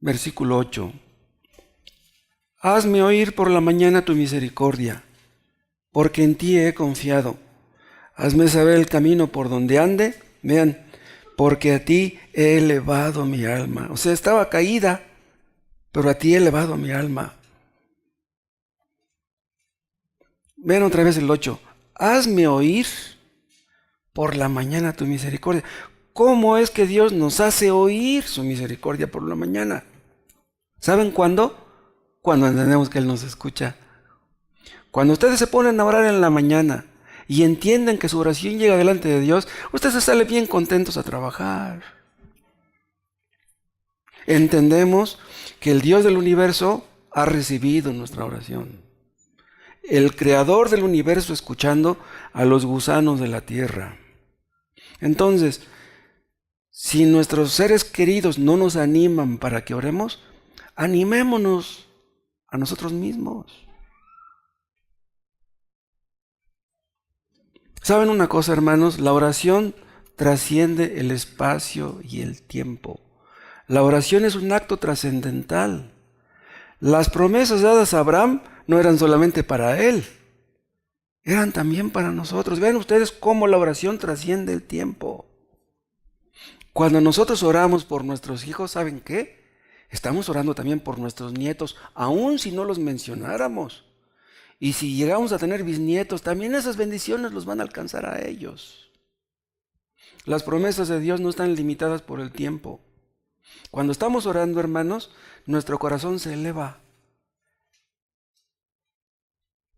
Versículo 8. Hazme oír por la mañana tu misericordia, porque en ti he confiado. Hazme saber el camino por donde ande. Vean, porque a ti he elevado mi alma. O sea, estaba caída, pero a ti he elevado mi alma. Vean otra vez el 8. Hazme oír por la mañana tu misericordia. ¿Cómo es que Dios nos hace oír su misericordia por la mañana? ¿Saben cuándo? Cuando entendemos que Él nos escucha. Cuando ustedes se ponen a orar en la mañana y entienden que su oración llega delante de Dios, ustedes salen bien contentos a trabajar. Entendemos que el Dios del universo ha recibido nuestra oración. El creador del universo escuchando a los gusanos de la tierra. Entonces, si nuestros seres queridos no nos animan para que oremos, animémonos a nosotros mismos. ¿Saben una cosa, hermanos? La oración trasciende el espacio y el tiempo. La oración es un acto trascendental. Las promesas dadas a Abraham no eran solamente para él, eran también para nosotros. Vean ustedes cómo la oración trasciende el tiempo. Cuando nosotros oramos por nuestros hijos, ¿saben qué? Estamos orando también por nuestros nietos, aun si no los mencionáramos. Y si llegamos a tener bisnietos, también esas bendiciones los van a alcanzar a ellos. Las promesas de Dios no están limitadas por el tiempo. Cuando estamos orando, hermanos, nuestro corazón se eleva.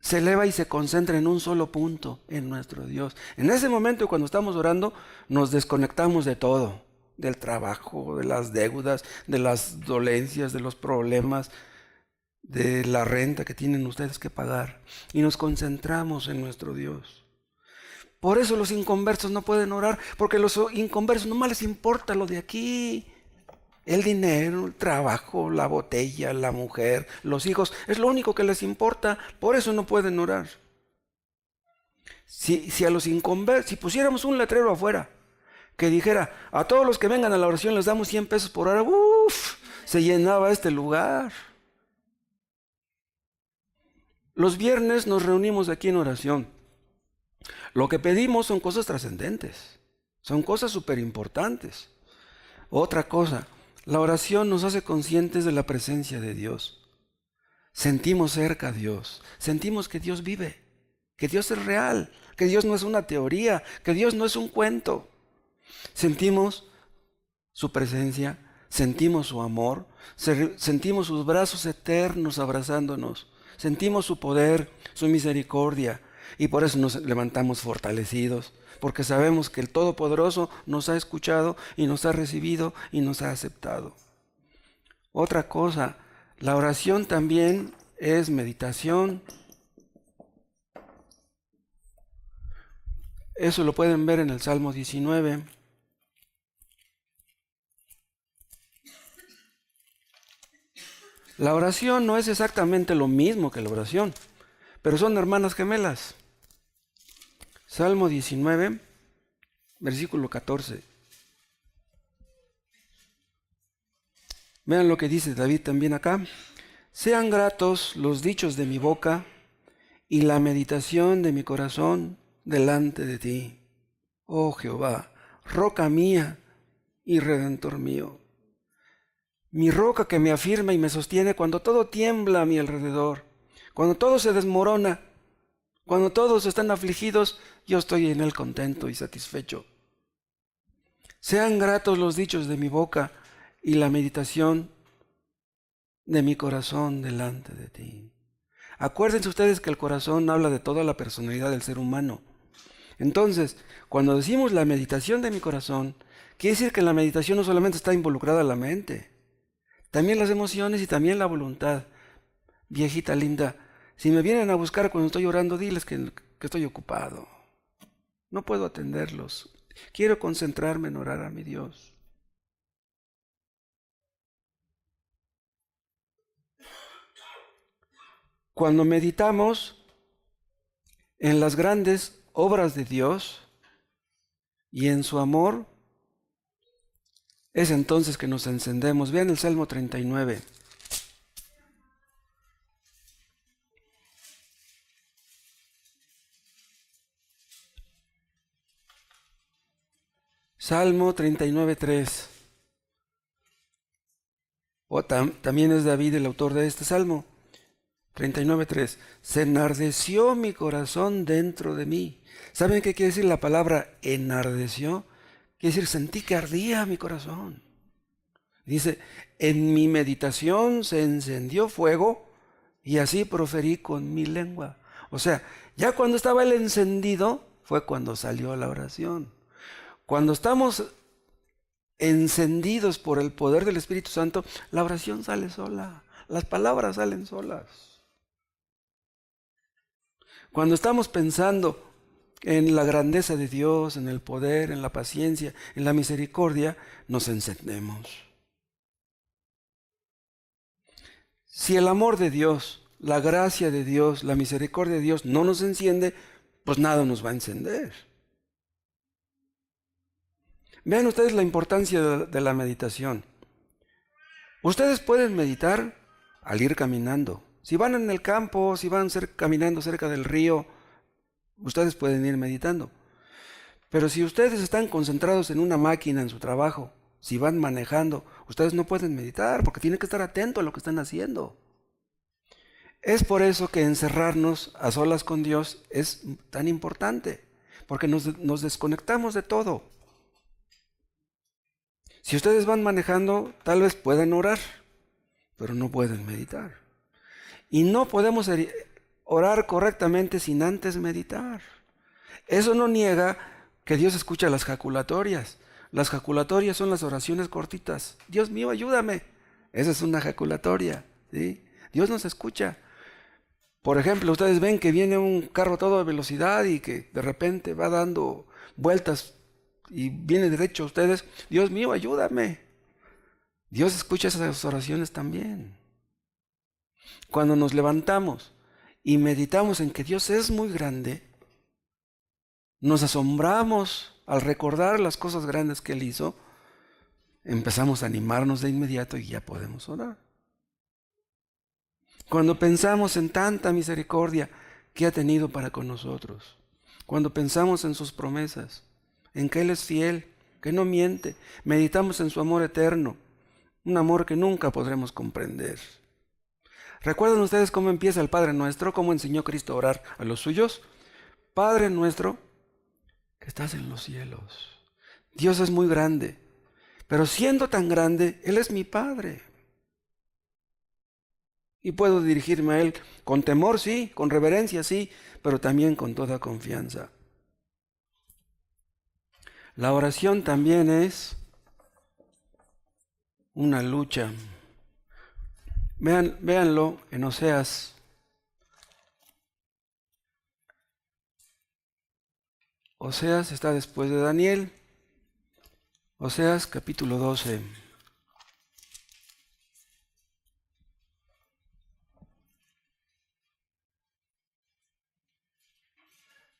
Se eleva y se concentra en un solo punto, en nuestro Dios. En ese momento, cuando estamos orando, nos desconectamos de todo, del trabajo, de las deudas, de las dolencias, de los problemas, de la renta que tienen ustedes que pagar, y nos concentramos en nuestro Dios. Por eso los inconversos no pueden orar, porque a los inconversos nomás les importa lo de aquí. El dinero, el trabajo, la botella, la mujer, los hijos, es lo único que les importa, por eso no pueden orar. Si a los inconversos, si pusiéramos un letrero afuera que dijera, a todos los que vengan a la oración les damos 100 pesos por hora, se llenaba este lugar. Los viernes nos reunimos aquí en oración. Lo que pedimos son cosas trascendentes, son cosas súper importantes. Otra cosa, la oración nos hace conscientes de la presencia de Dios. Sentimos cerca a Dios, sentimos que Dios vive, que Dios es real, que Dios no es una teoría, que Dios no es un cuento. Sentimos su presencia, sentimos su amor, sentimos sus brazos eternos abrazándonos, sentimos su poder, su misericordia, y por eso nos levantamos fortalecidos, porque sabemos que el Todopoderoso nos ha escuchado y nos ha recibido y nos ha aceptado. Otra cosa, la oración también es meditación. Eso lo pueden ver en el Salmo 19. La oración no es exactamente lo mismo que la oración, pero son hermanas gemelas. Salmo 19, versículo 14. Vean lo que dice David también acá. Sean gratos los dichos de mi boca y la meditación de mi corazón delante de ti, oh Jehová, roca mía y redentor mío. Mi roca que me afirma y me sostiene cuando todo tiembla a mi alrededor, cuando todo se desmorona, cuando todos están afligidos, yo estoy en él contento y satisfecho. Sean gratos los dichos de mi boca y la meditación de mi corazón delante de ti. Acuérdense ustedes que el corazón habla de toda la personalidad del ser humano. Entonces, cuando decimos la meditación de mi corazón, quiere decir que en la meditación no solamente está involucrada la mente, también las emociones y también la voluntad. Viejita linda, si me vienen a buscar cuando estoy orando, diles que estoy ocupado. No puedo atenderlos. Quiero concentrarme en orar a mi Dios. Cuando meditamos en las grandes obras de Dios y en su amor, es entonces que nos encendemos. Vean el Salmo 39. Salmo 39:3. También es David el autor de este salmo. 39:3. Se enardeció mi corazón dentro de mí. ¿Saben qué quiere decir la palabra enardeció? Quiere decir sentí que ardía mi corazón. Dice, en mi meditación se encendió fuego y así proferí con mi lengua. O sea, ya cuando estaba el encendido fue cuando salió la oración. Cuando estamos encendidos por el poder del Espíritu Santo, la oración sale sola, las palabras salen solas. Cuando estamos pensando en la grandeza de Dios, en el poder, en la paciencia, en la misericordia, nos encendemos. Si el amor de Dios, la gracia de Dios, la misericordia de Dios no nos enciende, pues nada nos va a encender. Vean ustedes la importancia de la meditación. Ustedes pueden meditar al ir caminando. Si van en el campo, si van caminando cerca del río, ustedes pueden ir meditando. Pero si ustedes están concentrados en una máquina, en su trabajo, si van manejando, ustedes no pueden meditar porque tienen que estar atentos a lo que están haciendo. Es por eso que encerrarnos a solas con Dios es tan importante, porque nos desconectamos de todo. Si ustedes van manejando, tal vez puedan orar, pero no pueden meditar. Y no podemos orar correctamente sin antes meditar. Eso no niega que Dios escucha las jaculatorias. Las jaculatorias son las oraciones cortitas. Dios mío, ayúdame. Esa es una jaculatoria, ¿sí? Dios nos escucha. Por ejemplo, ustedes ven que viene un carro a toda velocidad y que de repente va dando vueltas y viene derecho a ustedes. Dios mío, ayúdame. Dios escucha esas oraciones también. Cuando nos levantamos y meditamos en que Dios es muy grande, nos asombramos al recordar las cosas grandes que Él hizo, empezamos a animarnos de inmediato y ya podemos orar. Cuando pensamos en tanta misericordia que ha tenido para con nosotros, cuando pensamos en sus promesas, en que Él es fiel, que no miente, meditamos en su amor eterno, un amor que nunca podremos comprender. ¿Recuerdan ustedes cómo empieza el Padre Nuestro? ¿Cómo enseñó Cristo a orar a los suyos? Padre nuestro que estás en los cielos. Dios es muy grande, pero siendo tan grande, Él es mi Padre. Y puedo dirigirme a Él con temor, sí, con reverencia, sí, pero también con toda confianza. La oración también es una lucha. Véanlo en Oseas. Oseas está después de Daniel. Oseas capítulo 12.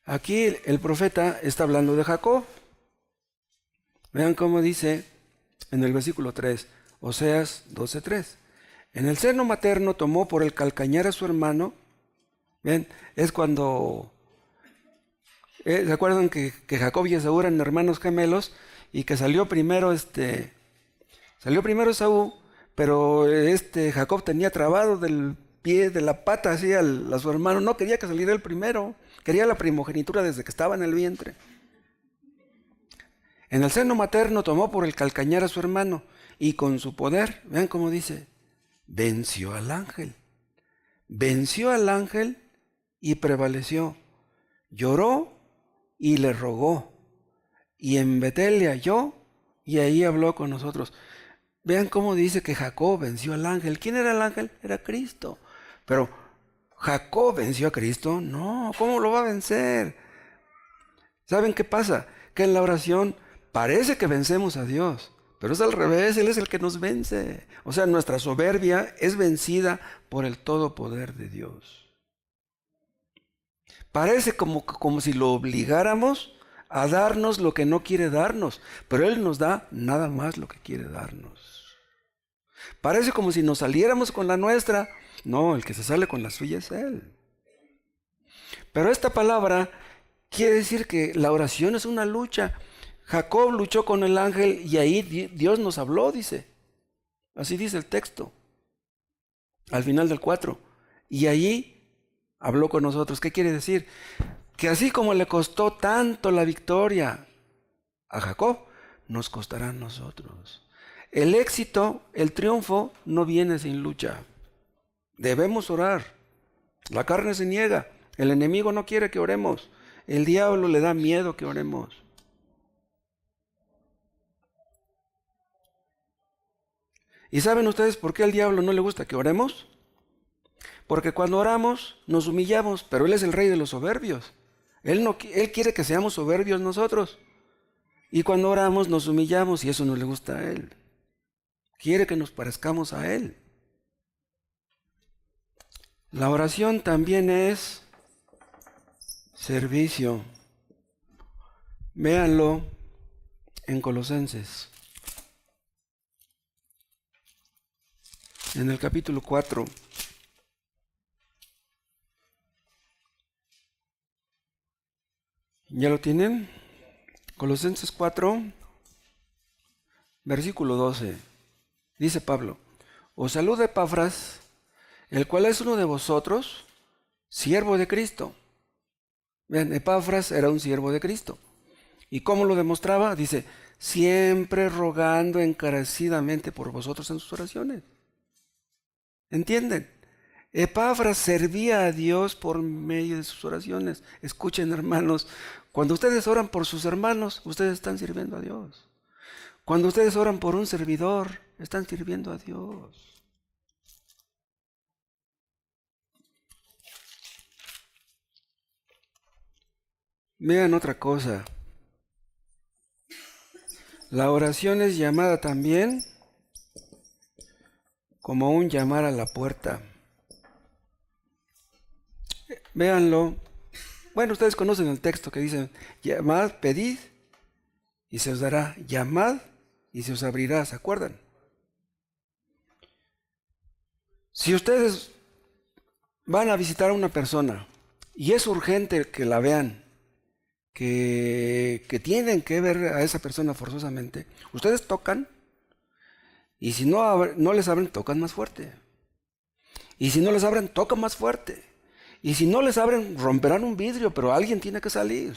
Aquí el profeta está hablando de Jacob. Vean cómo dice en el versículo 3, Oseas 12:3. En el seno materno tomó por el calcañar a su hermano. Ven, es cuando ¿se acuerdan que Jacob y Esaú eran hermanos gemelos y que salió primero Esaú, pero Jacob tenía trabado del pie, de la pata así a su hermano, no quería que saliera el primero, quería la primogenitura desde que estaba en el vientre. En el seno materno tomó por el calcañar a su hermano y con su poder, vean cómo dice, venció al ángel y prevaleció, lloró y le rogó, y en Betel le halló, y ahí habló con nosotros. Vean cómo dice que Jacob venció al ángel. ¿Quién era el ángel? Era Cristo. Pero, ¿Jacob venció a Cristo? No, ¿cómo lo va a vencer? ¿Saben qué pasa? Que en la oración parece que vencemos a Dios, pero es al revés, Él es el que nos vence. O sea, nuestra soberbia es vencida por el todo poder de Dios. Parece como si lo obligáramos a darnos lo que no quiere darnos, pero Él nos da nada más lo que quiere darnos. Parece como si nos saliéramos con la nuestra. No, el que se sale con la suya es Él. Pero esta palabra quiere decir que la oración es una lucha. Jacob luchó con el ángel y ahí Dios nos habló, dice. Así dice el texto. Al final del 4. Y allí habló con nosotros. ¿Qué quiere decir? Que así como le costó tanto la victoria a Jacob, nos costará a nosotros. El éxito, el triunfo, no viene sin lucha. Debemos orar. La carne se niega. El enemigo no quiere que oremos. El diablo le da miedo que oremos. ¿Y saben ustedes por qué al diablo no le gusta que oremos? Porque cuando oramos nos humillamos, pero Él es el rey de los soberbios. Él quiere que seamos soberbios nosotros. Y cuando oramos nos humillamos y eso no le gusta a Él. Quiere que nos parezcamos a Él. La oración también es servicio. Véanlo en Colosenses. En el capítulo 4. ¿Ya lo tienen? Colosenses 4, versículo 12. Dice Pablo: os saluda Epafras, el cual es uno de vosotros, siervo de Cristo. Vean, Epafras era un siervo de Cristo. ¿Y cómo lo demostraba? Dice, siempre rogando encarecidamente por vosotros en sus oraciones. ¿Entienden? Epafras servía a Dios por medio de sus oraciones. Escuchen, hermanos, cuando ustedes oran por sus hermanos, ustedes están sirviendo a Dios. Cuando ustedes oran por un servidor, están sirviendo a Dios. Vean otra cosa. La oración es llamada también como un llamar a la puerta. Véanlo. Bueno, ustedes conocen el texto que dice, llamad, pedid y se os dará. Llamad y se os abrirá. ¿Se acuerdan? Si ustedes van a visitar a una persona y es urgente que la vean, que tienen que ver a esa persona forzosamente, ustedes tocan y si no les abren, tocan más fuerte. Y si no les abren, tocan más fuerte. Y si no les abren, romperán un vidrio, pero alguien tiene que salir.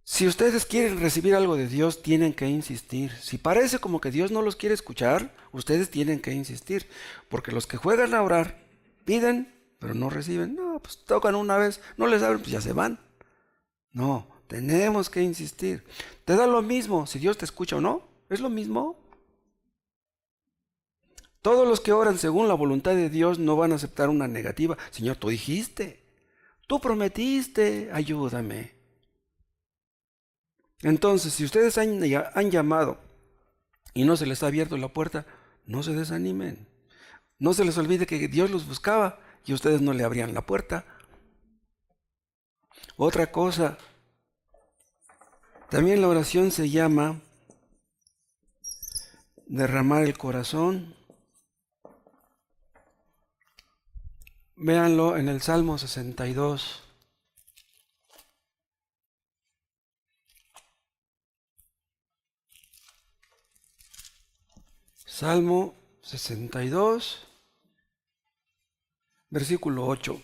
Si ustedes quieren recibir algo de Dios, tienen que insistir. Si parece como que Dios no los quiere escuchar, ustedes tienen que insistir. Porque los que juegan a orar, piden, pero no reciben. No, pues tocan una vez, no les abren, pues ya se van. No, tenemos que insistir. Te da lo mismo si Dios te escucha o no. Es lo mismo. Todos los que oran según la voluntad de Dios no van a aceptar una negativa. Señor, tú dijiste, tú prometiste, ayúdame. Entonces, si ustedes han llamado y no se les ha abierto la puerta, no se desanimen. No se les olvide que Dios los buscaba y ustedes no le abrían la puerta. Otra cosa, también la oración se llama derramar el corazón. Véanlo en el Salmo 62. Salmo 62, versículo 8.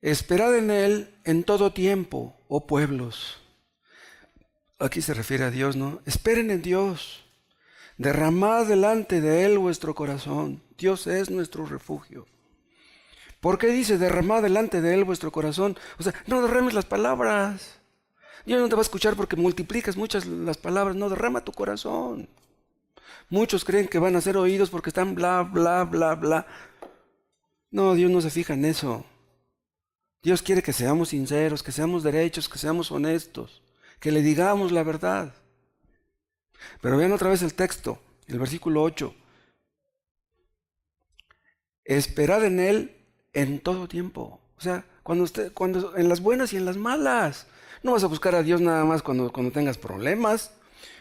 Esperad en Él en todo tiempo, oh pueblos. Aquí se refiere a Dios, ¿no? Esperen en Dios. Derramad delante de Él vuestro corazón. Dios es nuestro refugio. ¿Por qué dice derramad delante de Él vuestro corazón? O sea, no derrames las palabras. Dios no te va a escuchar porque multiplicas muchas las palabras. No, derrama tu corazón. Muchos creen que van a ser oídos porque están bla, bla, bla, bla. No, Dios no se fija en eso. Dios quiere que seamos sinceros, que seamos derechos, que seamos honestos, que le digamos la verdad. Pero vean otra vez el texto, el versículo 8. Esperad en Él en todo tiempo. O sea, cuando en las buenas y en las malas. No vas a buscar a Dios nada más cuando tengas problemas.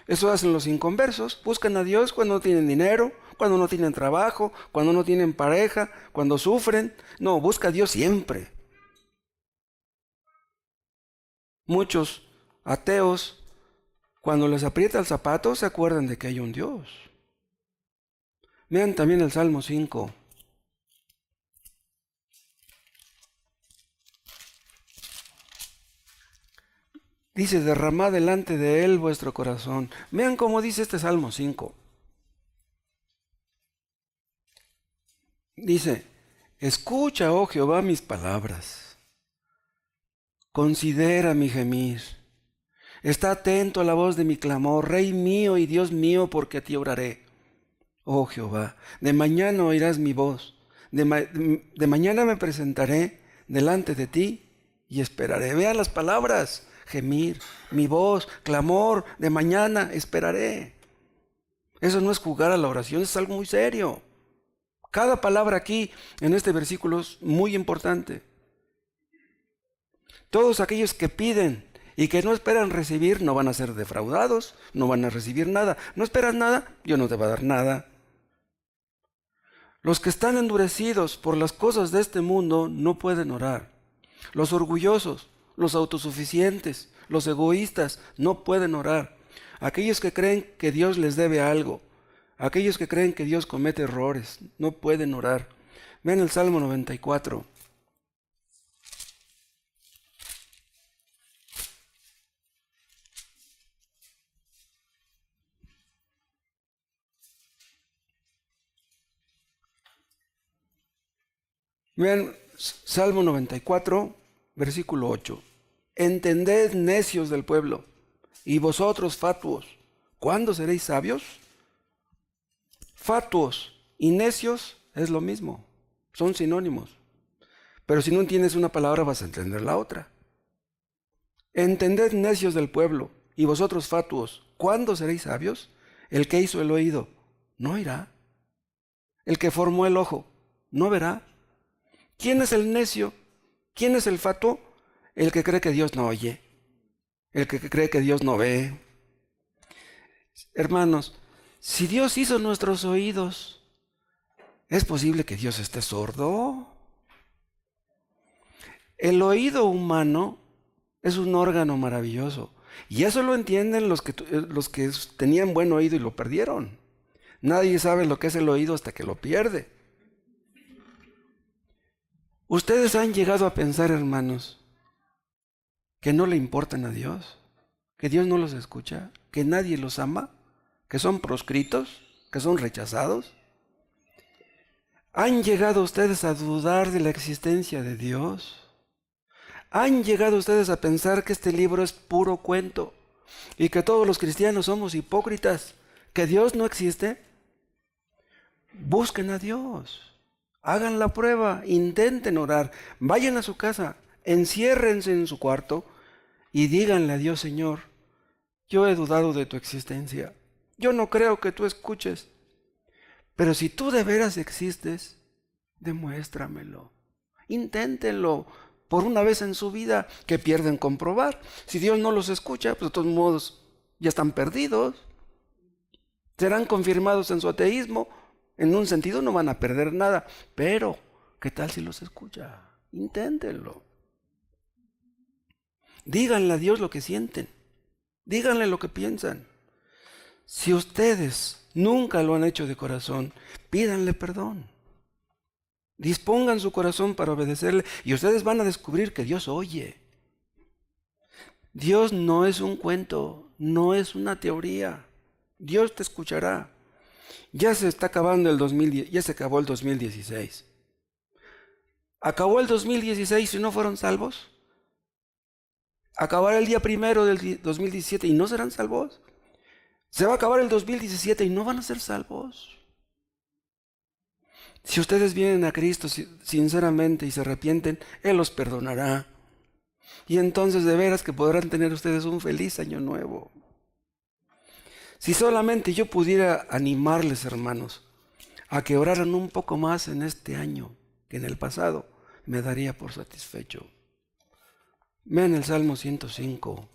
Eso hacen los inconversos. Buscan a Dios cuando no tienen dinero, cuando no tienen trabajo, cuando no tienen pareja, cuando sufren. No, busca a Dios siempre. Muchos ateos, cuando les aprieta el zapato, se acuerdan de que hay un Dios. Vean también el Salmo 5. Dice, derramad delante de Él vuestro corazón. Vean cómo dice este Salmo 5. Dice, escucha, oh Jehová, mis palabras. Considera mi gemir. Está atento a la voz de mi clamor, Rey mío y Dios mío, porque a ti oraré. Oh Jehová, de mañana oirás mi voz. De mañana me presentaré delante de ti y esperaré. Vean las palabras. Gemir, mi voz, clamor, de mañana esperaré. Eso no es jugar a la oración, es algo muy serio. Cada palabra aquí en este versículo es muy importante. Todos aquellos que piden y que no esperan recibir no van a ser defraudados, no van a recibir nada. No esperas nada, Dios no te va a dar nada. Los que están endurecidos por las cosas de este mundo no pueden orar. Los orgullosos, los autosuficientes, los egoístas no pueden orar. Aquellos que creen que Dios les debe algo, aquellos que creen que Dios comete errores, no pueden orar. Vean el Salmo 94. Vean Salmo 94, versículo 8. Entended, necios del pueblo, y vosotros fatuos, ¿cuándo seréis sabios? Fatuos y necios es lo mismo, son sinónimos. Pero si no entiendes una palabra vas a entender la otra. Entended, necios del pueblo, y vosotros fatuos, ¿cuándo seréis sabios? El que hizo el oído, ¿no oirá? El que formó el ojo, ¿no verá? ¿Quién es el necio? ¿Quién es el fatuo? El que cree que Dios no oye, el que cree que Dios no ve. Hermanos, si Dios hizo nuestros oídos, ¿es posible que Dios esté sordo? El oído humano es un órgano maravilloso. Y eso lo entienden los que tenían buen oído y lo perdieron. Nadie sabe lo que es el oído hasta que lo pierde. Ustedes han llegado a pensar, hermanos, que no le importan a Dios, que Dios no los escucha, que nadie los ama, que son proscritos, que son rechazados. ¿Han llegado ustedes a dudar de la existencia de Dios? ¿Han llegado ustedes a pensar que este libro es puro cuento y que todos los cristianos somos hipócritas, que Dios no existe? Busquen a Dios, hagan la prueba, intenten orar, vayan a su casa, enciérrense en su cuarto y díganle a Dios: Señor, yo he dudado de tu existencia, yo no creo que tú escuches, pero si tú de veras existes, demuéstramelo, inténtenlo. Por una vez en su vida, que pierden comprobar. Si Dios no los escucha, pues de todos modos ya están perdidos. Serán confirmados en su ateísmo. En un sentido no van a perder nada. Pero, ¿qué tal si los escucha? Inténtenlo. Díganle a Dios lo que sienten. Díganle lo que piensan. Si ustedes nunca lo han hecho de corazón, pídanle perdón. Dispongan su corazón para obedecerle y ustedes van a descubrir que Dios oye. Dios no es un cuento, no es una teoría. Dios te escuchará. Ya se está acabando ya se acabó el 2016. ¿Acabó el 2016 y no fueron salvos? ¿Acabará el día 1 del 2017 y no serán salvos? ¿Se va a acabar el 2017 y no van a ser salvos? Si ustedes vienen a Cristo sinceramente y se arrepienten, Él los perdonará. Y entonces de veras que podrán tener ustedes un feliz año nuevo. Si solamente yo pudiera animarles, hermanos, a que oraran un poco más en este año que en el pasado, me daría por satisfecho. Vean el Salmo 105.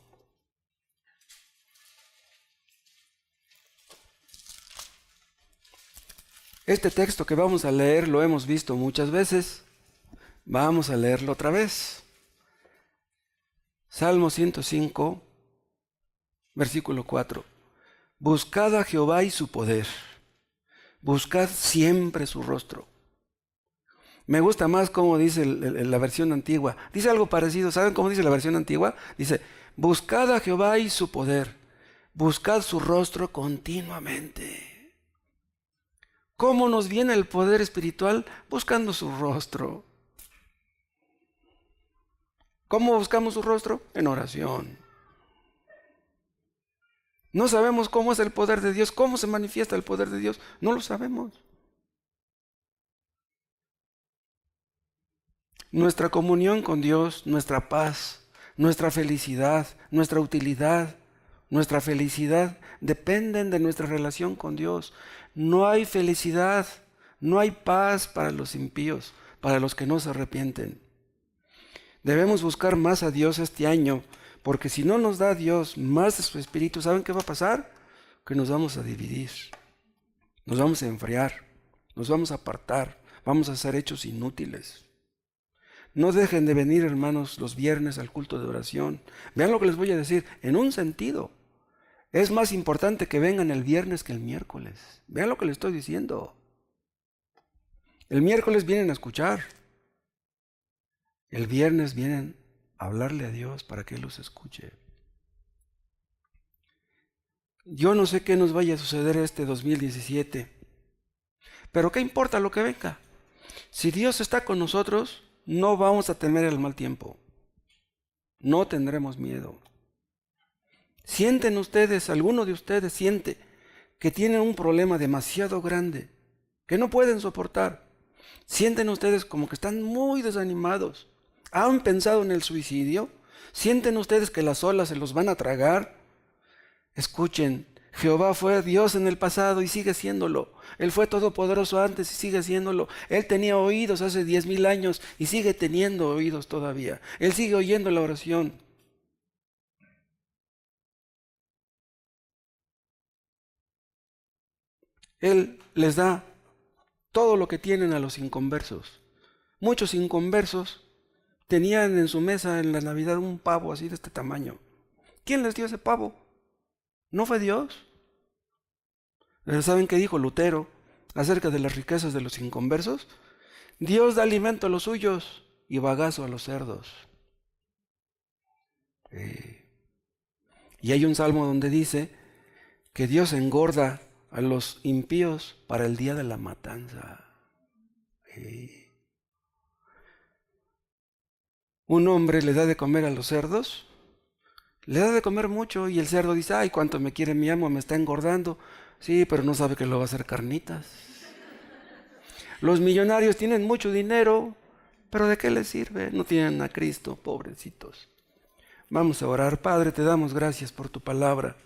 Este texto que vamos a leer lo hemos visto muchas veces. Vamos a leerlo otra vez. Salmo 105, versículo 4. Buscad a Jehová y su poder. Buscad siempre su rostro. Me gusta más cómo dice la versión antigua. Dice algo parecido. ¿Saben cómo dice la versión antigua? Dice: buscad a Jehová y su poder. Buscad su rostro continuamente. ¿Cómo nos viene el poder espiritual? Buscando su rostro. ¿Cómo buscamos su rostro? En oración. No sabemos cómo es el poder de Dios, cómo se manifiesta el poder de Dios. No lo sabemos. Nuestra comunión con Dios, nuestra paz, nuestra felicidad, nuestra utilidad, nuestra felicidad dependen de nuestra relación con Dios. No hay felicidad, no hay paz para los impíos, para los que no se arrepienten. Debemos buscar más a Dios este año, porque si no nos da Dios más de su Espíritu, ¿saben qué va a pasar? Que nos vamos a dividir, nos vamos a enfriar, Nos vamos a apartar, vamos a ser hechos inútiles. No dejen de venir, hermanos, los viernes al culto de oración. Vean lo que les voy a decir, en un sentido. Es más importante que vengan el viernes que el miércoles. Vean lo que les estoy diciendo. El miércoles vienen a escuchar. El viernes vienen a hablarle a Dios para que Él los escuche. Yo no sé qué nos vaya a suceder este 2017, pero ¿qué importa lo que venga? Si Dios está con nosotros, no vamos a temer el mal tiempo. No tendremos miedo. ¿Sienten ustedes, alguno de ustedes siente que tienen un problema demasiado grande, que no pueden soportar? ¿Sienten ustedes como que están muy desanimados? ¿Han pensado en el suicidio? ¿Sienten ustedes que las olas se los van a tragar? Escuchen, Jehová fue Dios en el pasado y sigue siéndolo. Él fue todopoderoso antes y sigue siéndolo. Él tenía oídos hace 10,000 años y sigue teniendo oídos todavía. Él sigue oyendo la oración. Él les da todo lo que tienen a los inconversos. Muchos inconversos tenían en su mesa en la Navidad un pavo así de este tamaño. ¿Quién les dio ese pavo? ¿No fue Dios? ¿Saben qué dijo Lutero acerca de las riquezas de los inconversos? Dios da alimento a los suyos y bagazo a los cerdos. Y hay un salmo donde dice que Dios engorda a los impíos para el día de la matanza. Un hombre le da de comer a los cerdos, le da de comer mucho y el cerdo dice, ay, cuánto me quiere mi amo, me está engordando. Sí, pero no sabe que lo va a hacer carnitas. Los millonarios tienen mucho dinero, pero ¿de qué les sirve? No tienen a Cristo, pobrecitos. Vamos a orar. Padre, te damos gracias por tu palabra.